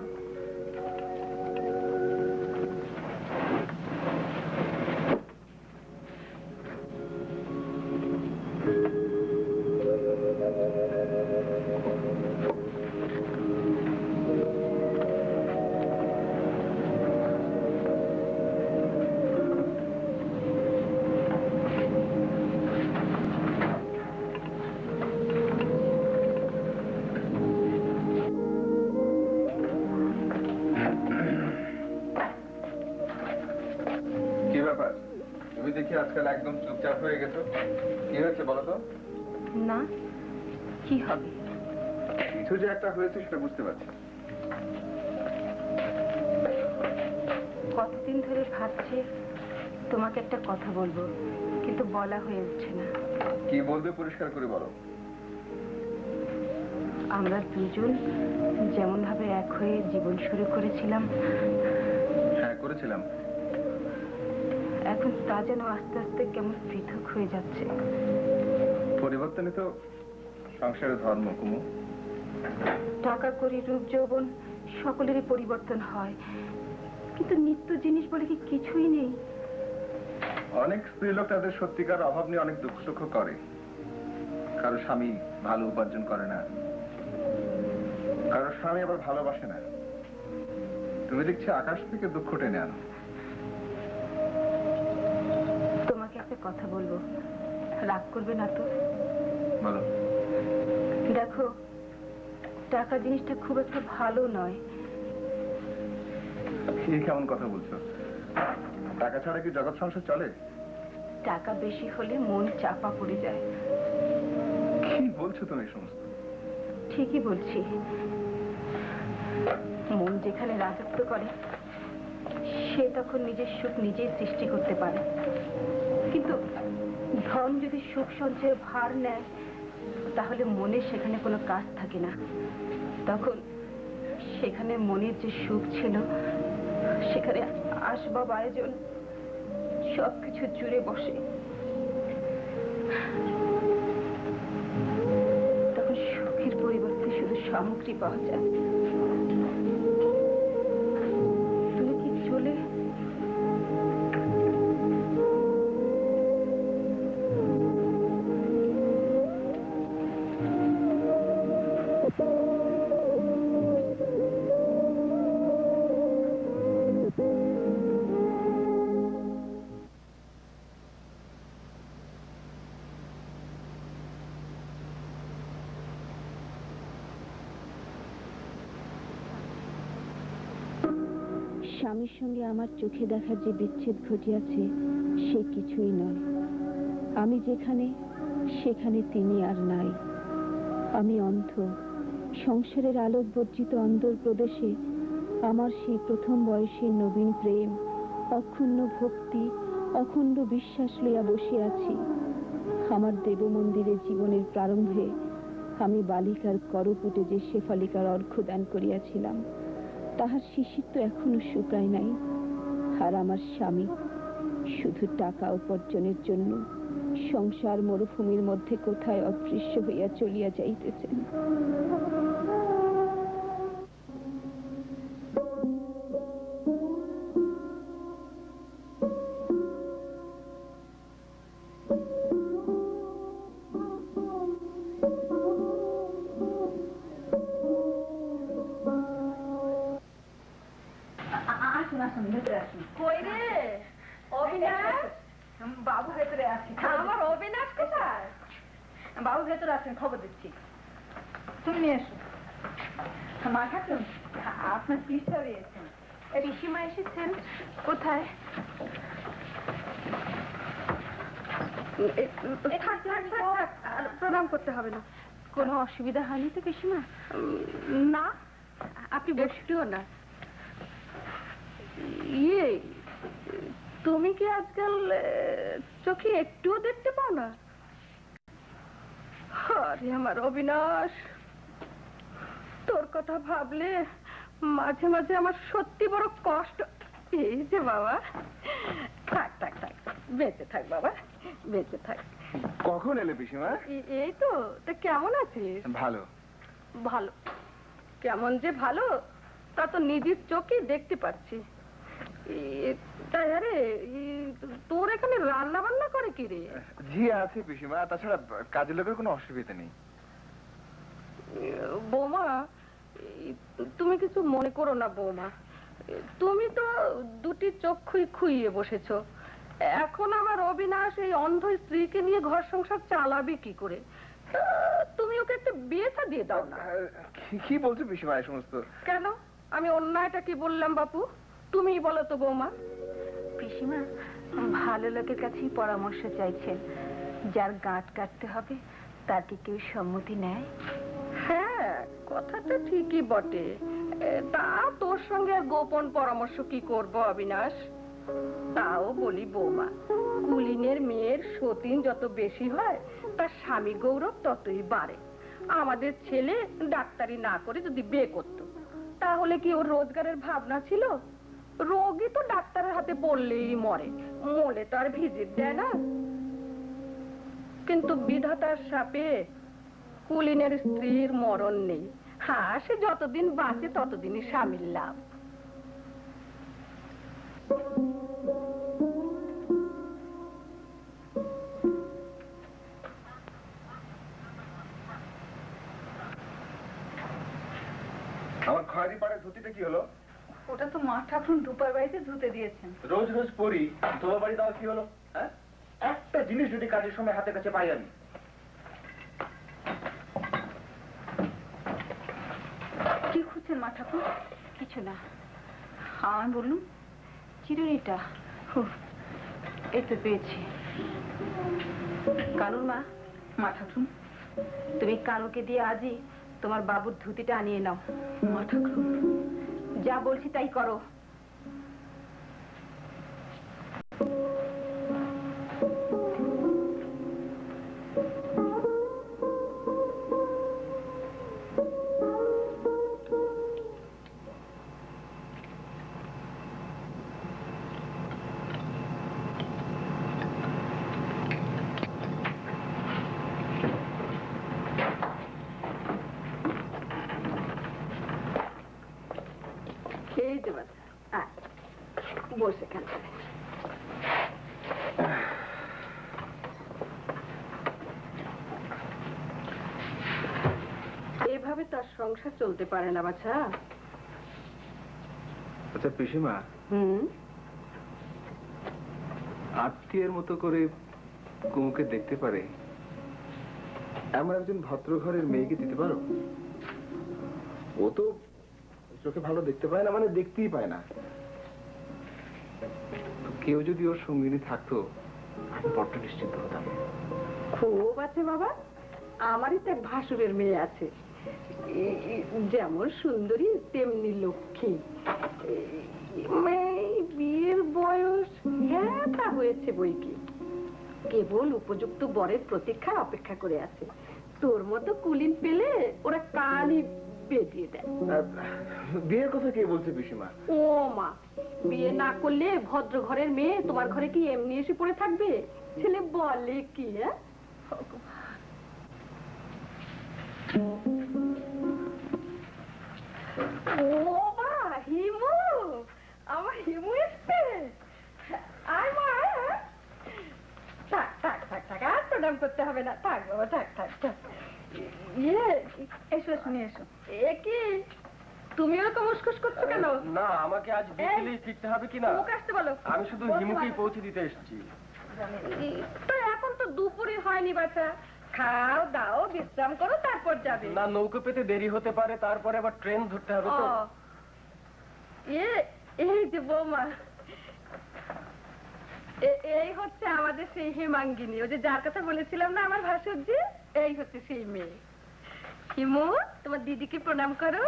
আজকাল একদম চুপচাপ হয়ে গেছো, কি হয়েছে বলো তো? না, কি হবে? কিছু যে একটা হয়েছে সেটা বুঝতে পারছি। কতদিন ধরে ভাবছি তোমাকে একটা কথা বলবো, কিন্তু বলা হয়ে উঠছে না। কি বলবে পরিষ্কার করে বলো। আমরা দুজন যেমন ভাবে এক হয়ে জীবন শুরু করেছিলাম। হ্যাঁ, করেছিলাম। এখন তা যেন আস্তে আস্তে কেমন পৃথক হয়ে যাচ্ছে। পরিবর্তনই তো সংসারের ধর্ম কুমু। টাকা করি, রূপ যৌবন সকলেরই পরিবর্তন হয়, কিন্তু নিত্য জিনিস বলে কি কিছুই নেই? অনেক স্ত্রী লোক তাদের সত্যিকার অভাব নিয়ে অনেক দুঃখ সুখ করে। কারো স্বামী ভালো উপার্জন করে না, কারো স্বামী আবার ভালোবাসে না। তুমি দেখছি আকাশ থেকে দুঃখ টেনে আনো। তোমাকে একটা কথা বলবো, রাগ করবে না তো? বলো। দেখো, টাকা জিনিসটা খুব একটা ভালো নয়। কি কেমন কথা বলছো? টাকা ছাড়া কি জগৎ সংসার চলে? টাকা বেশি হলে মন চাপা পড়ে যায়। কি বলছো তুমি সমস্ত? ঠিকই বলছি। মন যেখানে রাজত্ব করে সে তখন নিজের সুখ নিজেই সৃষ্টি করতে পারে, কিন্তু ধন যদি সুখ সঞ্চয়ের ভার নেয় তাহলে মনে সেখানে কোনো কাজ থাকে না। তখন সেখানে মনের যে সুখ ছিল সেখানে আসবাব আয়োজন সবকিছু জুড়ে বসে। তখন সুখের পরিবর্তে শুধু সামগ্রী পাওয়া যায়। তুমি কি চলে স্বামীর সঙ্গে আমার চোখে দেখার যে বিচ্ছেদ ঘটিয়াছে সে কিছুই নয়। আমি যেখানে সেখানে তিনি আর নাই। আমি অন্ধ, সংসারের আলোক বর্জিত অন্ধর প্রদেশে আমার সেই প্রথম বয়সের নবীন প্রেম, অক্ষুণ্ণ ভক্তি, অখণ্ড বিশ্বাস লইয়া বসে আছি। আমার দেব মন্দিরে জীবনের প্রারম্ভে আমি বালিকার করপুটে যে শেফালিকার অর্ঘ্য দান করিয়াছিলাম, তাহার শিশির তো এখনো শুকায় নাই। আর আমার স্বামী শুধু টাকা উপার্জনের জন্য সংসার মরুভূমির মধ্যে কোথায় অদৃশ্য হইয়া চলিয়া যাইতেছেন। বাবু ভেতরে আছেন। আমার অবিনাশ কোথায়? বাবু ভেতরে আছেন, খবর দিচ্ছি। তুমি নিয়ে এসো। মা ঠাকুর, আপনার পিসটা রয়েছেন। পিসিমা এসেছেন? কোথায়? প্রণাম করতে হবে না। কোনো অসুবিধা হয়নি তো পিসিমা? না, আপনি বসতেও না। ইয়ে, তুমি কি আজকাল চোখে একটুও দেখতে পাও না? আরে আমার অবিনাশ, তোর কথা ভাবলে মাঝে মাঝে আমার সত্যি বড় কষ্ট। এই যে বাবা, থাক থাক থাক, বেঁচে থাক বাবা, বেঁচে থাক। কখন এলে পিসিমা? এই তো। তা কেমন আছিস? ভালো। ভালো কেমন যে ভালো তা তো নিজের চোখে দেখতে পাচ্ছি। তাই আরে, তোর এখানে রান্না বান্না করে কি রে? জি আছে পিসিমা, তাছাড়া কাজের লোকের কোনো অসুবিধা নেই। বৌমা, তুমি কিছু মনে করো না বৌমা, তুমি তো দুটি চোখ খুইয়ে বসেছো। এখন আমার অবিনাশ এই অন্ধ স্ত্রীকে নিয়ে ঘর সংসার চালাবে কি করে? তুমি ওকে একটা বিয়েটা দিয়ে দাও না। কি বলছো পিসিমা এই সমস্ত? কেন, আমি অন্যায়টা কি বললাম বাপু? তুমি বলো তো বৌমা। পিসিমা ভালো লোকের কাছেই পরামর্শ চাইছেন, যার গাঁট কাটতে হবে তার কি কেউ সম্মতি নেয়? হ্যাঁ, কথাটা ঠিকই বটে। তা তোর সঙ্গে আর গোপন পরামর্শ কি করব অবিনাশ? তাও বলি বৌমা, কুলিনের মেয়ের সতীন যত বেশি হয় তার স্বামী গৌরব ততই বাড়ে। আমাদের ছেলে ডাক্তারি না করে যদি বিয়ে করতো, তাহলে কি ওর রোজগারের ভাবনা ছিল? রোগী তো ডাক্তারের হাতে পড়লেই মরে, মরে তো আর ভিজিট দেয় না। কিন্তু বিধাতার শাপে কুলিনের স্ত্রীর মরণ নেই। হ্যাঁ, সে যতদিন বাঁচে ততদিনই স্বামীর লাভ। আমার খয়েরি পাড়ের ধুতিটা কি হলো? ওটা তো মা ঠাকুর রূপার বাড়িতে ধুতে দিয়েছেন। রোজ রোজ পরি, তোমার বাড়ি দেওয়া কি হলো? হ্যাঁ, একটা জিনিস যদি কাজের সময় হাতের কাছে পাই আমি। কি খুঁজছেন মা ঠাকুর? কিছু না, আমি বললুম চিরুনিটা। এই তো পেয়েছি। কানুর মা। মা ঠাকুর, তুমি কানুকে দিয়ে আজই তোমার বাবুর ধুতিটা আনিয়ে নাও। মা ঠাকুর, যা বলছি তাই করো। বসে কেন? এভাবে তার সংসার চলতে পারে না বাছা। আচ্ছা পিসিমা, আত্মীয়ের মতো করে কুমুকে দেখতে পারে এমন একজন ভদ্র ঘরের মেয়েকে দিতে পারো? ও তো চোখে ভালো দেখতে পায় না, মানে দেখতেই পায় না। কেউ যদি ওর সঙ্গিনী থাকতো আমি বড্ড নিশ্চিন্ত হতাম। খুব আছে বাবা, আমারই তো এক ভাসুরের মেয়ে আছে, যেমন সুন্দরী তেমনি লক্ষ্মী। বিয়ের বয়স হ্যাঁ তা হয়েছে বই কি, কেবল উপযুক্ত বরের প্রতীক্ষার অপেক্ষা করে আছে। তোর মতো কুলিন পেলে ওরা কালই বেরিয়ে দেয়। বিয়ের কথা কে বলছে পিসিমা? ও মা, বিয়ে না করলে ভদ্র ঘরের মেয়ে তোমার ঘরে কি এমনি এসে পড়ে থাকবে? ছেলে বলে কি? ও মা, হিমু, আমার হিমু এসছে। আয় মা, থাক থাক থাক থাক, আর প্রণাম করতে হবে না, থাক বাবা, থাক থাক থাক। এসো শুনে এসো। এ কি তুমি ওরকম উসকুস করছো কেন? না, আমাকে আজ বিকেলেই ফিরতে হবে কিনা? মুখ আসতে বলো। আমি শুধু হিমুকেই পৌঁছে দিতে এসেছি। তো এখন তো দুপুরই হয়নি বাচ্চা, খাও দাও বিশ্রাম করো তারপর যাবে। না, নৌকো পেতে দেরি হতে পারে, তারপরে আবার ট্রেন ধরতে হবে তো। এই যে বৌমা, এই হচ্ছে আমাদের সেই হেমাঙ্গিনী, ওই যে যার কথা বলেছিলাম না আমার ভাসুরজি, এই হচ্ছে সেই মেয়ে। হিমু, তোমার দিদিকে প্রণাম করো।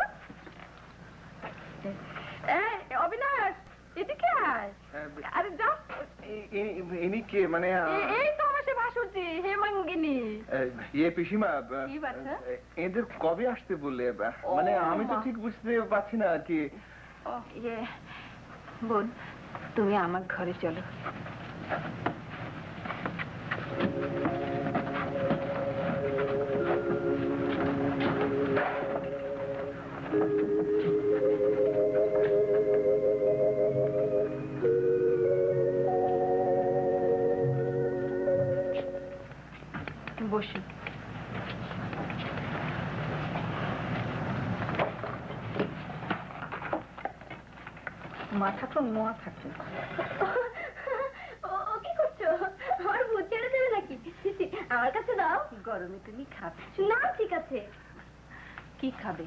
অবিনাশ, এদিকে আয়। আরে যাও। ইনি কে? মানে এই তো আমার সে ভাসুরজি হেমাঙ্গিনী। পিসিমা, কি বাচ্চা? এদের কবে আসতে বললে? মানে আমি তো ঠিক বুঝতে পারছি না আর কি। বোন, তুমি আমার ঘরে চলো। বসি। মাথা তো নোয়া থাকে। ও কি করছো? আমার ভূত ছেড়ে দেবে নাকি? আমার কাছে দাও। গরমে তুমি খাবে না, ঠিক আছে। কি খাবে?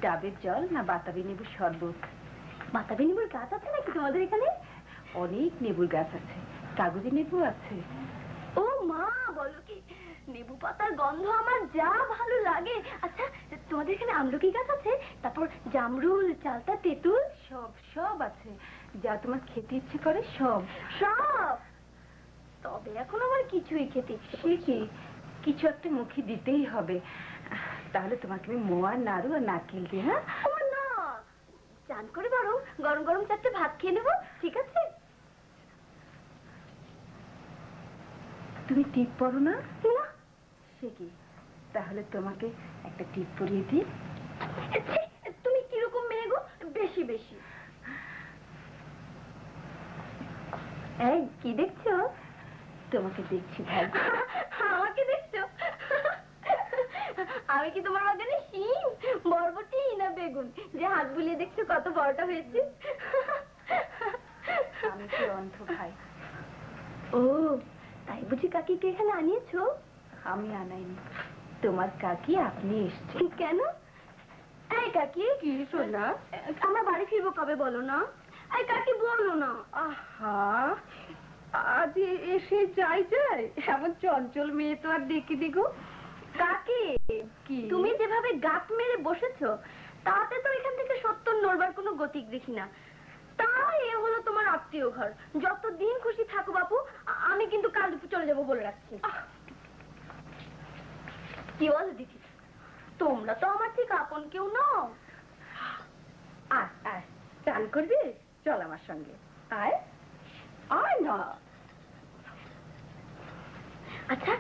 ডাবের জল না বাতাবি লেবুর শরবত? বাতাবি লেবুর গাছ আছে নাকি তোমাদের এখানে? অনেক লেবুর গাছ আছে, কাগজি লেবু আছে। ও মা, বলো কি, লেবু পাতার গন্ধ আমার যা ভালো লাগে। আচ্ছা, তোমাদের এখানে আমলকি গাছ আছে? তারপর জামরুল, চালতা, তেঁতুল? সব সব আছে, যা তোমার খেতে ইচ্ছে করে সব। সব? তবে এখন আমার কিছুই খেতে ইচ্ছে সে কি, কিছু একটা মুখে দিতেই হবে। তাহলে তোমাকে আমি মোয়া, নাড়ু আর নারকেল দিই। হ্যাঁ, ও না, চান করে বরং গরম গরম চারটে ভাত খেয়ে নেবো, ঠিক আছে? তুমি টিপ পরো না? না। সে কি, তাহলে তোমাকে একটা টিপ পরিয়ে দিই। তুমি কিরকম মেয়ে গো, বেশি বেশি। এই কি দেখছো? তোমাকে দেখছি ভাই। আমাকে দেখছো? আমি কি তোমার বাগানে শিম, বরবটি না বেগুন যে হাত বুলিয়ে দেখছো কত বড়টা হয়েছে? আমি কি অন্ধ ভাই? ও তাই বুঝি কাকিকে এখানে আনিয়েছো? আমি আনাইনি, তোমার কাকি আপনি এসছেন। কেন? এই কাকি, কি শোনা? আমরা বাড়ি ফিরবো কবে বলো না? এই কাকি বলো না। আহা, আজ এসে যাই যাই, এমন চঞ্চল মেয়ে তো আর দেখি দিগো। কাকি, কি তুমি যেভাবে গাপ মেরে বসেছো তাতে তো এখান থেকে 70 নড়বার কোনো গতিক দেখি না। তাও এ হলো তোমার আত্মীয় ঘর, যতদিন খুশি থাকো বাপু। আমি কিন্তু কাল দুপুর চলে যাবো বলে রাখছি। কি বলো দিদি, তোমরা তো আমার ঠিক আপন কেউ নও। আয় আয়, চান করবি? চল আমার সঙ্গে, আয় আয় না। আচ্ছা,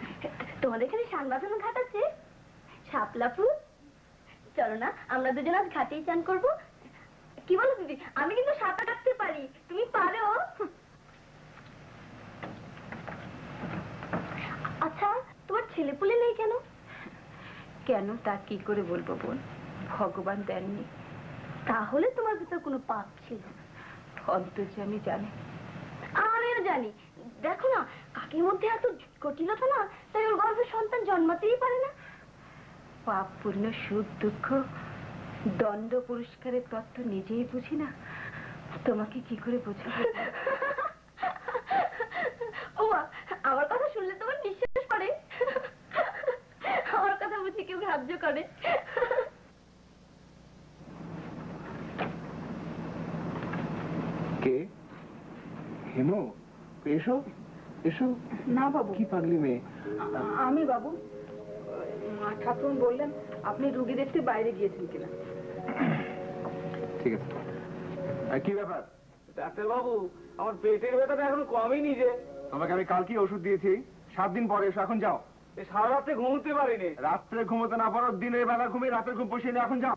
তোমাদের এখানে শান বাঁধানো ঘাট আছে? শাপলা ফুল? চলো না, আমরা দুজন আজ ঘাটেই চান করবো। কি বলো দিদি, আমি কিন্তু সাঁতার কাটতে পারি, তুমি পারো? আচ্ছা, তোমার ছেলে পুলে নেই কেন? কেন তা কি করে বলবো বোন, ভগবান দেননি। তাহলে তোমার ভিতর কোনো পাপ ছিল। অন্তর্যামী জানে। আমিও জানি। দেখো না, কাকির মধ্যে এত কঠিনতা না, তাই ওর গর্ভে সন্তান জন্মাতেই পারে না। পাপ পুণ্য, সুখ দুঃখ, দণ্ড পুরস্কারের তত্ত্ব নিজেই বুঝি না, তোমাকে কি করে বোঝাবো? ও আমার কথা শুনলে তোমার নিঃশ্বাস পড়ে? আমার কথা বুঝি কেউ গ্রাহ্য করে? এসো এসো। না বাবু, কি পাগলি মেয়ে। আমি বাবু, মা ঠাকুর বললেন আপনি রুগী দেখতে বাইরে গিয়েছেন কিনা। ঠিক আছে। কি ব্যাপার? ডাক্তার বাবু, আমার পেটের ব্যথাটা এখনো কমেনি যে। তোমাকে আমি কালকে ওষুধ দিয়েছি, 7 দিন পরে এসো, এখন যাও। সারা রাত্রে ঘুমোতে পারিনি। রাত্রে ঘুমোতে না পারো, দিনের বেলা ঘুমিয়ে রাতের ঘুম বসিয়ে নিয়ে এখন যাও।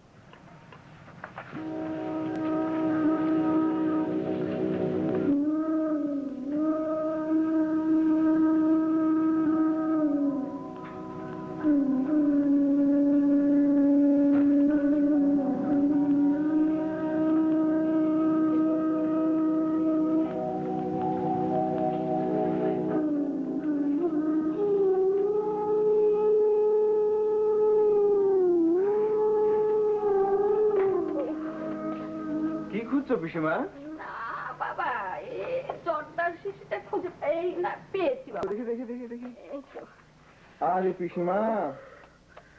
কি খুঁজছো পিসিমা? না বাবা, এই জর্দার শিশিটা খুঁজে এই না পেয়েছি বাবা। দেখি দেখি দেখি দেখি। এই তো। আরে পিসিমা,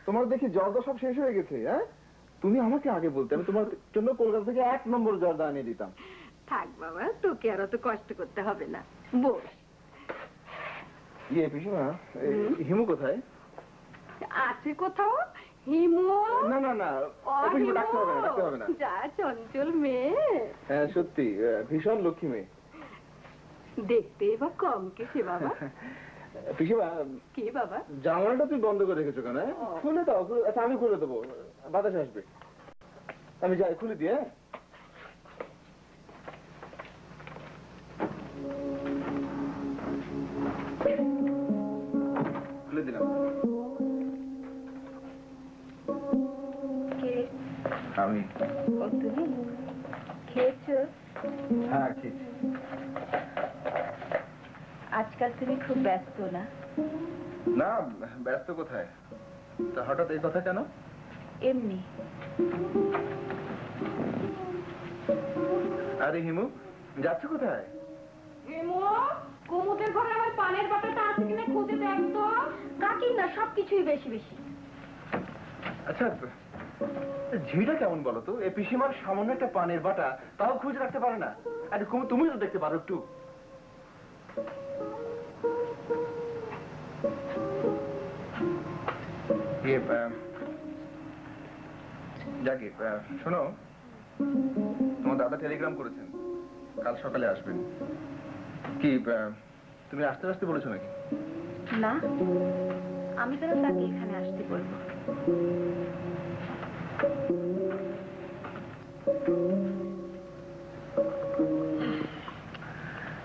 তোমার দেখি জর্দা সব শেষ হয়ে গেছে। হ্যাঁ, তুমি আমাকে আগে বলতে, আমি তোমার জন্য কলকাতা থেকে 1 নম্বর জর্দা এনে দিতাম। থাক বাবা, তোকে আর অত কষ্ট করতে হবে না, বস। ইয়ে পিসিমা, হিমু কোথায়? আছে কোথাও হিমু? না না না, ও পিসিমা, ডাকতে হবে না, হিমু, ডাকতে হবে না। যা চঞ্চল মেয়ে, হ্যাঁ সত্যি, ভীষণ লক্ষ্মী মেয়ে। দেখতেই বা কম কেসে বাবা। পিসিমা, কি বাবা? জানালাটা তুমি বন্ধ করে রেখেছো কেন? খুলে দাও। আচ্ছা আমি খুলে দেবো, বাতাস আসবে। আমি যাই, খুলে দিয়ে। খুলে দিলাম। কে? আমি। ও তুমি খেয়েছো? হ্যাঁ খেয়েছি। আজকাল তুমি খুব ব্যস্ত না? না, ব্যস্ত কোথায়? তা হঠাৎ এই কথা কেন? এমনি। আরে হিমু, যাচ্ছ কোথায়? হিমু, কুমুদের ঘরে আমার পানের বাটাটা আছে কিনা খুঁজে দেখ তো। কাকির না সবকিছুই বেশি বেশি। আচ্ছা, ঝিটা কেমন বলো তো? এই পিসিমার সামান্য একটা পানের বাটা তাও খুঁজে রাখতে পারে না। আরে তুমি তো দেখতে পারো একটু। যাকে শোনো, তোমার দাদা টেলিগ্রাম করেছেন, কাল সকালে আসবেন। কি তুমি আসতে আসতে বলেছো নাকি? না, আমি কেন তাকে এখানে আসতে বলবো?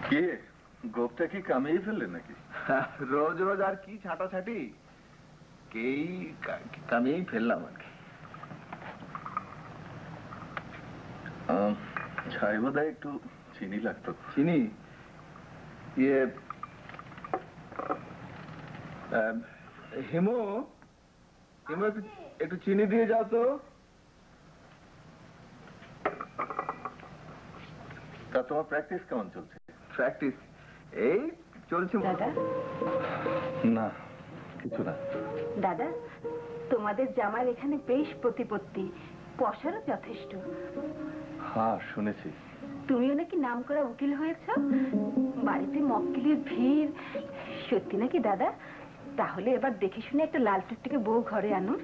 কে গোপটা কি কামিয়ে ফেললেন নাকি? রোজ রোজ আর কি ছাটাছাটি, কেই কামিয়েই ফেললাম আর কি। ছাই বোধহয় একটু চিনি লাগতো। চিনি? ইয়ে হিমু, হিমু একটু চিনি দিয়ে যাও তো। তা তোমার প্র্যাকটিস কেমন চলছে? প্র্যাকটিস এই চলছে। দাদা, না কিছু না। দাদা, তোমাদের জামার এখানে বেশ প্রতিপত্তি, পয়সারও যথেষ্ট। হ্যাঁ শুনেছি। তুমিও নাকি নাম করা উকিল হয়েছ, বাড়িতে মক্কেলের ভিড়। সত্যি নাকি দাদা? তাহলে এবার দেখে শুনে একটা লাল টুকটুকে বউ ঘরে আনো।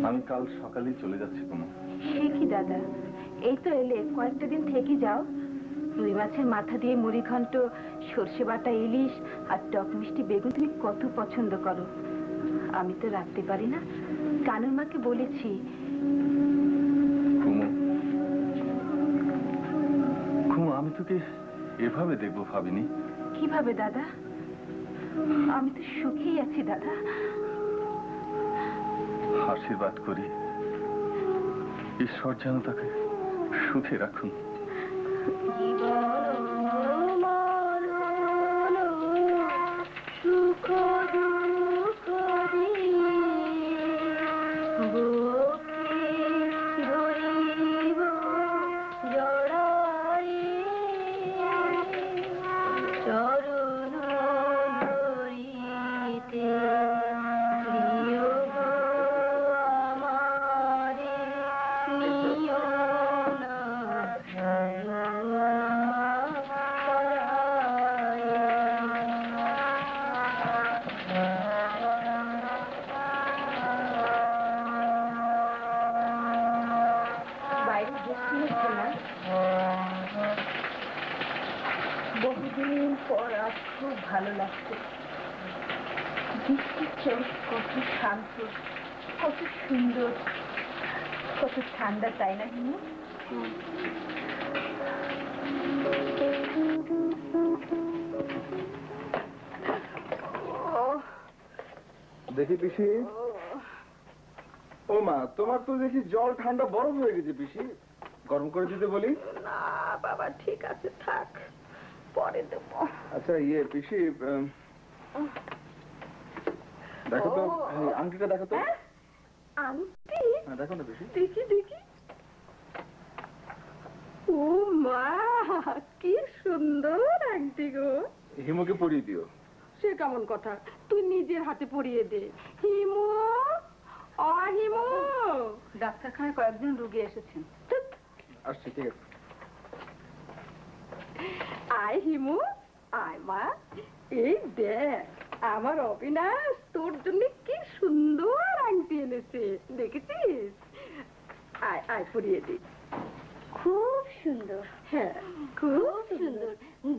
আমি কাল সকালেই চলে যাচ্ছি। কুমু, সে কি দাদা, এই তো এলে, কয়েকটা দিন থেকে যাও। রুই মাছের মাথা দিয়ে মুড়ি ঘন্ট, সর্ষে বাটা ইলিশ আর টক মিষ্টি বেগুন তুমি কত পছন্দ করো। আমি তো রাখতে পারি না, কানুর মাকে বলেছি। কুমু, কুমু, আমি তোকে এভাবে দেখবো ভাবিনি। কিভাবে দাদা? আমি তো সুখেই আছি দাদা। আশীর্বাদ করি ঈশ্বর যেন তাকে সুখে রাখুন। বহুদিন পর আজ খুব ভালো লাগছে। বৃষ্টির চোখ কত শান্ত, কত সুন্দর, কত ঠান্ডা, তাই না হিমু? দেখি পিসি। ও মা, তোমার তো দেখি জল ঠান্ডা বরফ হয়ে গেছে পিসি, গরম করে দিতে বলি। না বাবা, ঠিক আছে, থাক, পরে দেবো। আচ্ছা পিসি, দেখো তো আংটিটা, দেখো তো। আংটি? হ্যাঁ দেখো না পিসি। দেখি দেখি। ও মা, কি সুন্দর আংটি গো। হিমুকে পরিয়ে দিও। সে কেমন কথা, তুই নিজের হাতে পরিয়ে দে। হিমু, হিমু। ডাক্তারখানায় কয়েকজন রোগী এসেছেন। আসছে, ঠিক আছে। আয় হিমু, আয় মা। এই দেখ, আমার অবিনাশ তোর জন্য কি সুন্দর আংটি এনেছে, দেখেছিস? আয় আয়, পরিয়ে দি। খুব সুন্দর। হ্যাঁ, খুব সুন্দর।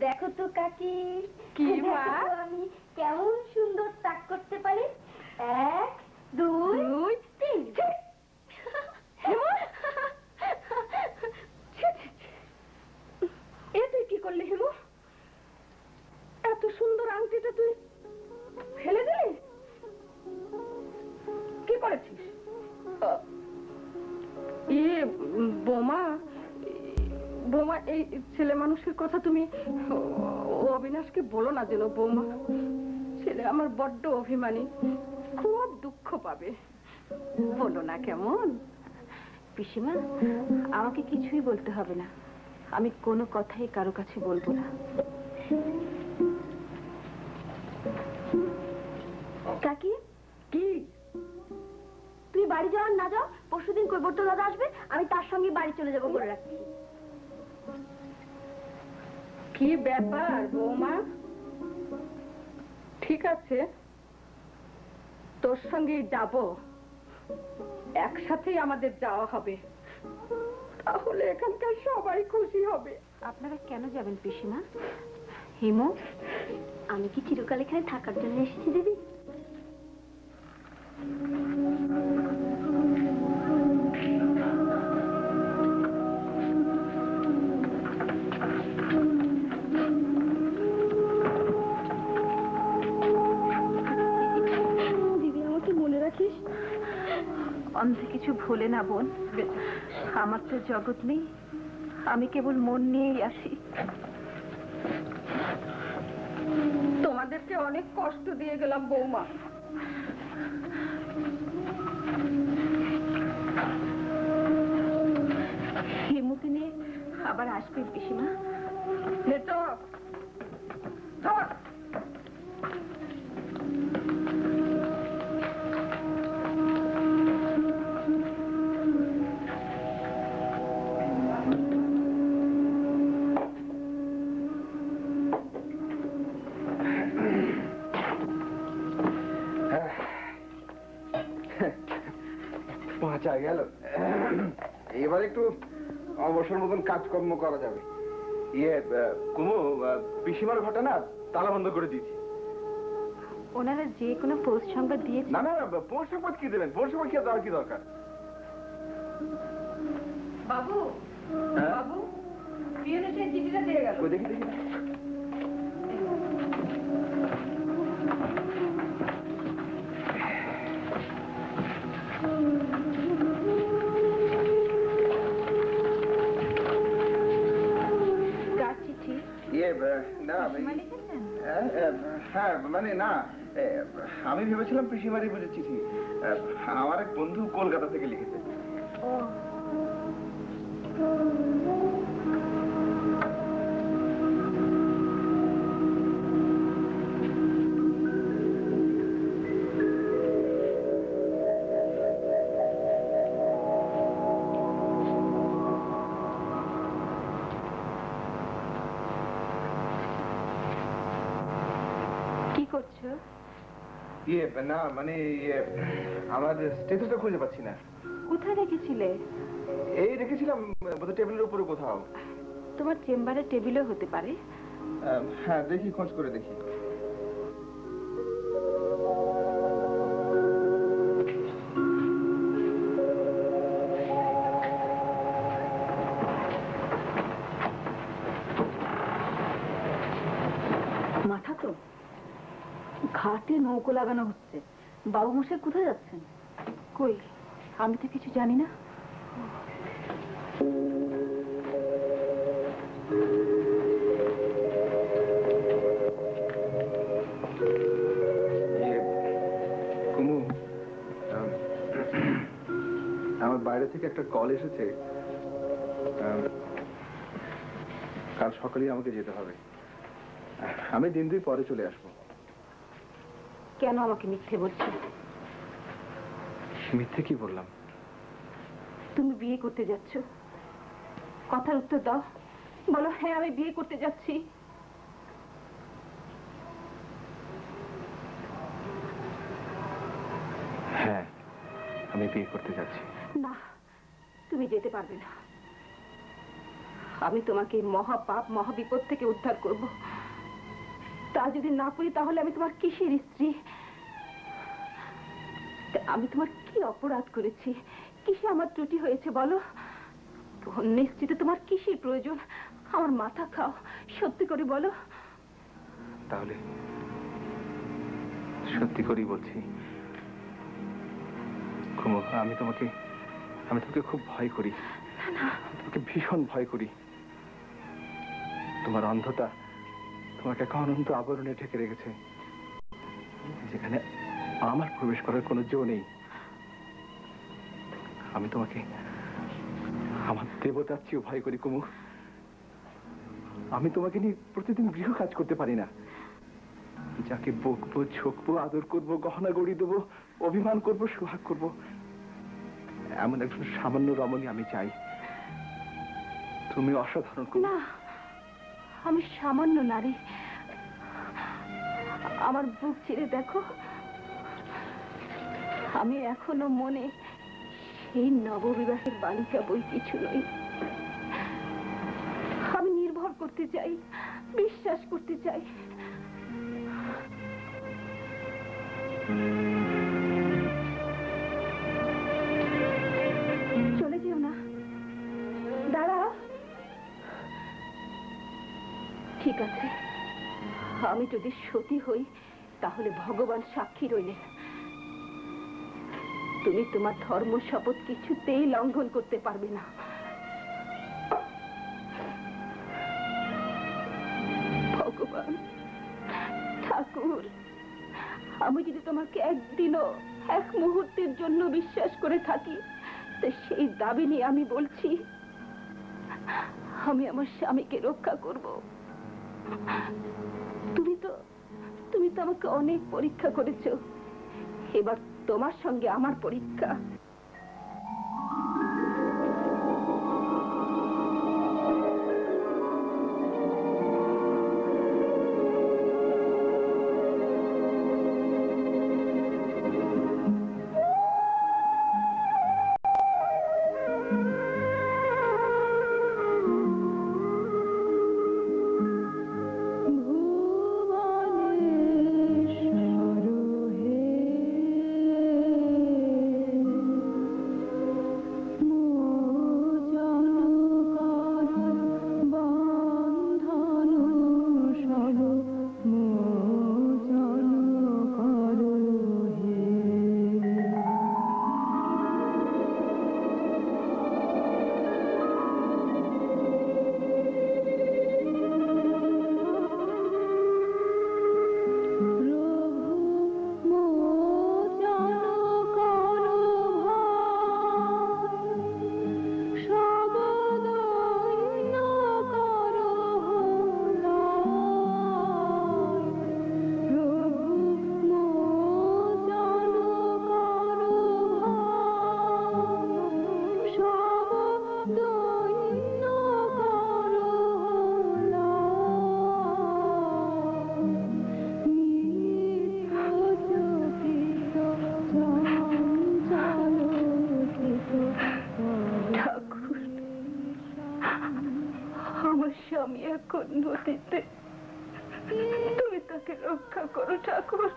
দেখো তো কাকি, কি মা? দেখো তো আমি কেমন সুন্দর তাক করতে পারি। 1 2 3। এ তুই কি করলি হিমু? এত সুন্দর আংটিটা তুই ফেলে দিলি? কি করেছিস? বোমা, বোমা, এই ছেলে মানুষের কথা তুমি অবিনাশকে বলো না যেন বৌমা। ছেলে আমার বড্ড অভিমানী, খুব দুঃখ পাবে, বলো না কেমন? পিসিমা, আমাকে কিছুই বলতে হবে না, আমি কোনো কথাই কারো কাছে বলবো না। কাকি, কি? তুই বাড়ি যাও আর না যাও, পরশুদিন কৈবর্ত দাদা আসবে, আমি তার সঙ্গে বাড়ি চলে যাবো বলে রাখছি। কি ব্যাপার বৌমা? ঠিক আছে, তোর সঙ্গেই যাব, একসাথেই আমাদের যাওয়া হবে, তাহলে এখানকার সবাই খুশি হবে। আপনারা কেন যাবেন পিসিমা? হিমু, আমি কি চিরকাল এখানে থাকার জন্য এসেছি দিদি? দিদি, আমাকে মনে রাখিস? অন্ধে কিছু ভুলে না বোন, আমার তো জগৎ নেই, আমি কেবল মন নিয়েই আছি। তোমাদেরকে অনেক কষ্ট দিয়ে গেলাম বৌমা। হিমুকে নিয়ে আবার আসবে পিসিমা। বাঁচা গেল, এবার একটু অবসর মতন কাজকর্ম করা যাবে। কুমু, পিসিমার ঘটনা তালা বন্ধ করে দিয়েছি। ওনারা যে কোনো পোস্ট সংবাদ দিয়েছে। না না, পোস্ট সংবাদ কি দেবেন? পোস্ট সংবাদ কি দেওয়ার কি দরকার? বাবু, বাবু, পিয়ন এসে চিঠিটা দিয়ে গেল। দেখি দেখি। হ্যাঁ, মানে না, আমি ভেবেছিলাম পিসিমারি বুঝেছি চিঠি। আমার এক বন্ধু কলকাতা থেকে লিখেছে। কি করছো? না মানে আমার স্টেটাসটা খুঁজে পাচ্ছি না। কোথায় রেখেছিলে? এই রেখেছিলাম বোধহয় টেবিলের উপরে কোথাও। তোমার চেম্বারের টেবিলও হতে পারে, হ্যাঁ দেখি, খোঁজ করে দেখি। মাথা তো ঘাটে নৌকো লাগানো হচ্ছে। বাবু মশাই কোথায় যাচ্ছেন? কই, আমি তো কিছু জানি না। কুমু, আমার বাইরে থেকে একটা কল এসেছে। কাল সকালেই আমাকে যেতে হবে। আমি দিন দুই পরে চলে আসবো। কেন আমাকে মিথ্যে বলছো? মিথ্যে কি বললাম? তুমি বিয়ে করতে যাচ্ছ, কথার উত্তর দাও। বলো হ্যাঁ আমি বিয়ে করতে যাচ্ছি। হ্যাঁ, আমি বিয়ে করতে যাচ্ছি। না, তুমি যেতে পারবে না। আমি তোমাকে মহাপাপ মহাবিপদ থেকে উদ্ধার করব। তা যদি না করি তাহলে আমি তোমার কিসের স্ত্রী? আমি তোমার কি অপরাধ করেছি? কিসে আমার ত্রুটি হয়েছে বলো? অন্য স্ত্রীতে তোমার কিসের প্রয়োজন? আমার মাথা খাও, সত্যি করে বলো। তাহলে সত্যি করেই বলছি কুমু, আমি তোমাকে খুব ভয় করি। তোমাকে ভীষণ ভয় করি। তোমার অন্ধতা তোমাকে এক অনন্ত আবরণে ঢেকে রেখেছে, যেখানে আমার প্রবেশ করার কোনো জো নেই। আমি তোমাকে আমার দেবতার চেয়েও ভয় করি কুমু। আমি তোমাকে নিয়ে প্রতিদিন গৃহ কাজ করতে পারি না। যাকে বকবো, ঝোঁকবো, আদর করবো, গহনা গড়ি দেবো, অভিমান করবো, সোহাগ করবো, এমন একজন সামান্য রমণী আমি চাই। তুমি অসাধারণ। না, আমি সামান্য নারী। আমার বুক চিরে দেখো, আমি এখনো মনে সেই নববিবাহের বালিকা বই কিছু নই। আমি নির্ভর করতে চাই, বিশ্বাস করতে চাই। চলে যেও না, দাঁড়াও। ঠিক আছে, আমি যদি সতী হই তাহলে ভগবান সাক্ষী রইলেন। তুমি তোমার ধর্ম শপথ কিছুতেই লঙ্ঘন করতে পারবে না। ভগবান, ঠাকুর, আমি যদি তোমাকে একদিনও এক মুহূর্তের জন্য বিশ্বাস করে থাকি, তো সেই দাবি নিয়ে আমি বলছি আমি আমার স্বামীকে রক্ষা করব। তুমি তো আমাকে অনেক পরীক্ষা করেছো, এবার তোমার সঙ্গে আমার পরীক্ষা। স্বামী এখন নদীতে তুমি তাকে রক্ষা করো ঠাকুর।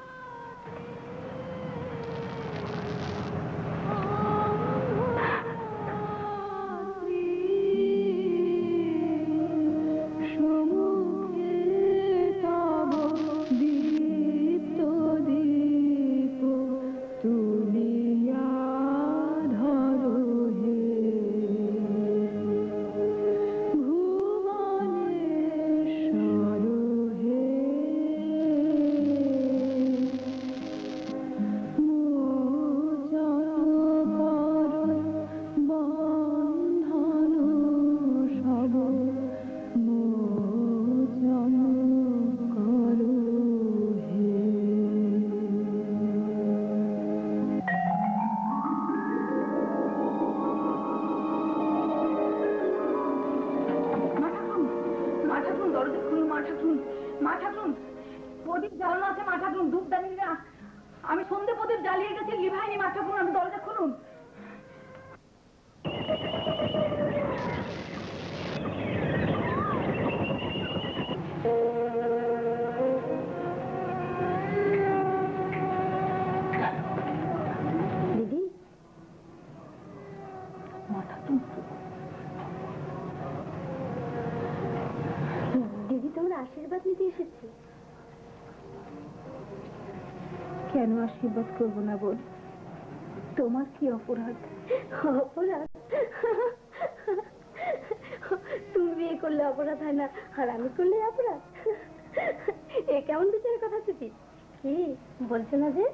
আমি সন্ধে প্রদীপ জ্বালিয়ে গেছি, লিভাইনি। মা ঠাকুর, আমি দরজা খুলুন। দিদি, দিদি তোমার আশীর্বাদ নিতে এসেছি। কেন আশীর্বাদ করবো না বোন? তোমার কি অপরাধ? অপরাধ? তুমি বিয়ে করলে অপরাধ হয় না, আর আমি করলে অপরাধ? এ কেমন বিচারের কথা চুপি? কি বলছো না যে?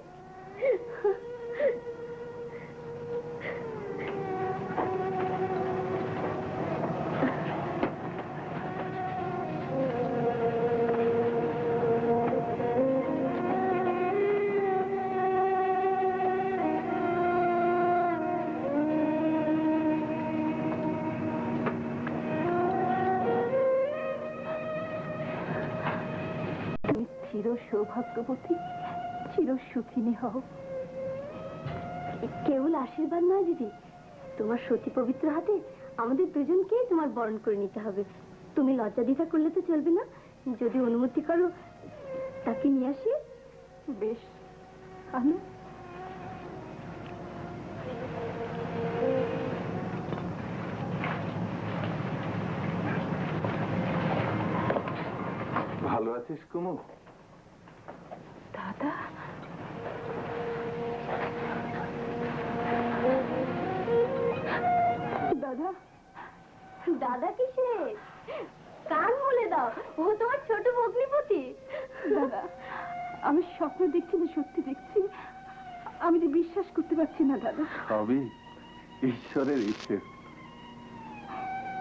চির সৌভাগ্যবতী, চির সুখিনী হও। কেবল আশীর্বাদ নয় দিদি, তোমার সতী পবিত্র হাতে আমাদের দুজনকে তোমার বরণ করে নিতে হবে। তুমি লজ্জা দ্বিধা করলে তো চলবে না। যদি অনুমতি করো তাকে নিয়ে আসি। বেশ, আমি ভালো আছিস কুমু? দাদা, দাদা, দাদা কিসের? কান বলে দাও, ও তোমার ছোট ভগ্নিপতি। দাদা, আমি স্বপ্ন দেখছি না সত্যি দেখছি? আমি তো বিশ্বাস করতে পারছি না দাদা। সবই ঈশ্বরের ইচ্ছে।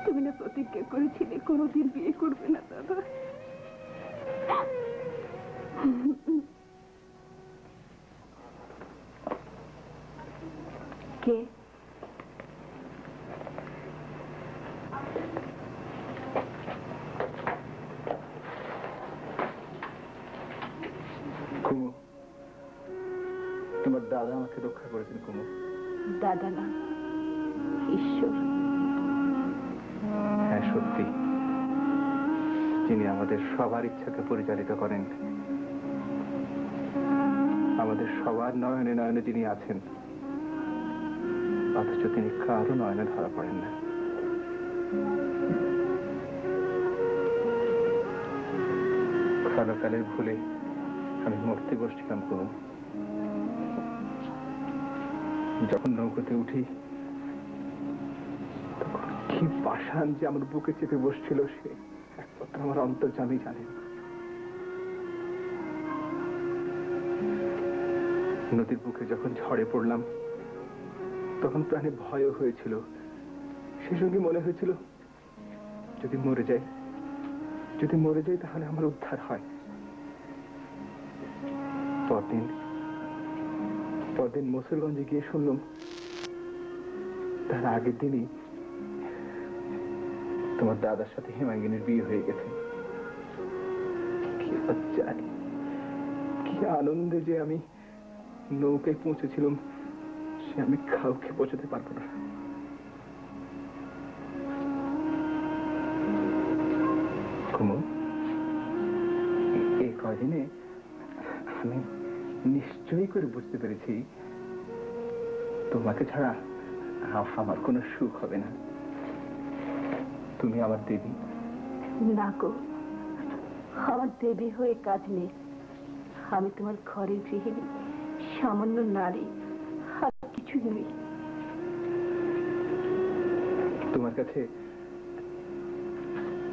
তুমি না প্রতিজ্ঞা করেছিলে কোনোদিন বিয়ে করবে না দাদা? কে? কুমু, তোমার দাদা আমাকে রক্ষা করেছেন কুমু। দাদা না, ঈশ্বর। হ্যাঁ সত্যি, যিনি আমাদের সবার ইচ্ছাকে পরিচালিত করেন, আমাদের সবার নয়নে নয়নে যিনি আছেন, অথচ তিনি কারো নয়নে ধরা পড়েন না। কালকালের ভুলে আমি মরতে বসছিলাম কুমু। যখন নৌকোতে উঠি তখন কি পাষাণ যে আমার বুকে চেপে বসছিল, সে একমাত্র আমার অন্তর্যামী জানেন। নদীর বুকে যখন ঝড়ে পড়লাম তখন প্রাণে ভয়ও হয়েছিল। সে সঙ্গে মনে হয়েছিল যদি মরে যাই তাহলে আমার উদ্ধার হয়। পরদিন মুসলগঞ্জে গিয়ে শুনলাম তার আগের দিনই তোমার দাদার সাথে হেমাঙ্গিনীর বিয়ে হয়ে গেছে। কি লজ্জায়, কি আনন্দে যে আমি নৌকায় পৌঁছেছিলাম, সে আমি কাউকে বোঝাতে পারবো না। কুমু, সজনে আমি নিশ্চয়ই করে বুঝতে পেরেছি তোমাকে ছাড়া আমার কোনো সুখ হবে না। তুমি আমার দেবী। না গো, আমার দেবী হয়ে কাজ নেই। আমি তোমার ঘরের গৃহিণী, সামান্য নারী, আর কিছুই নই। তোমার কাছে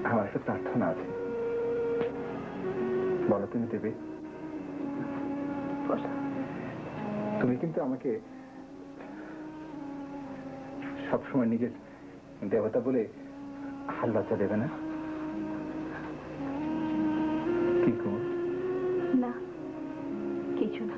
আমার একটা প্রার্থনা আছে, বলো তুমি দেবে? তুমি কিন্তু আমাকে সবসময় নিজের দেবতা বলে আর লজ্জা দেবে না? কি গো? না, কিছু না।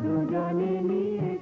দুজনে নিয়ে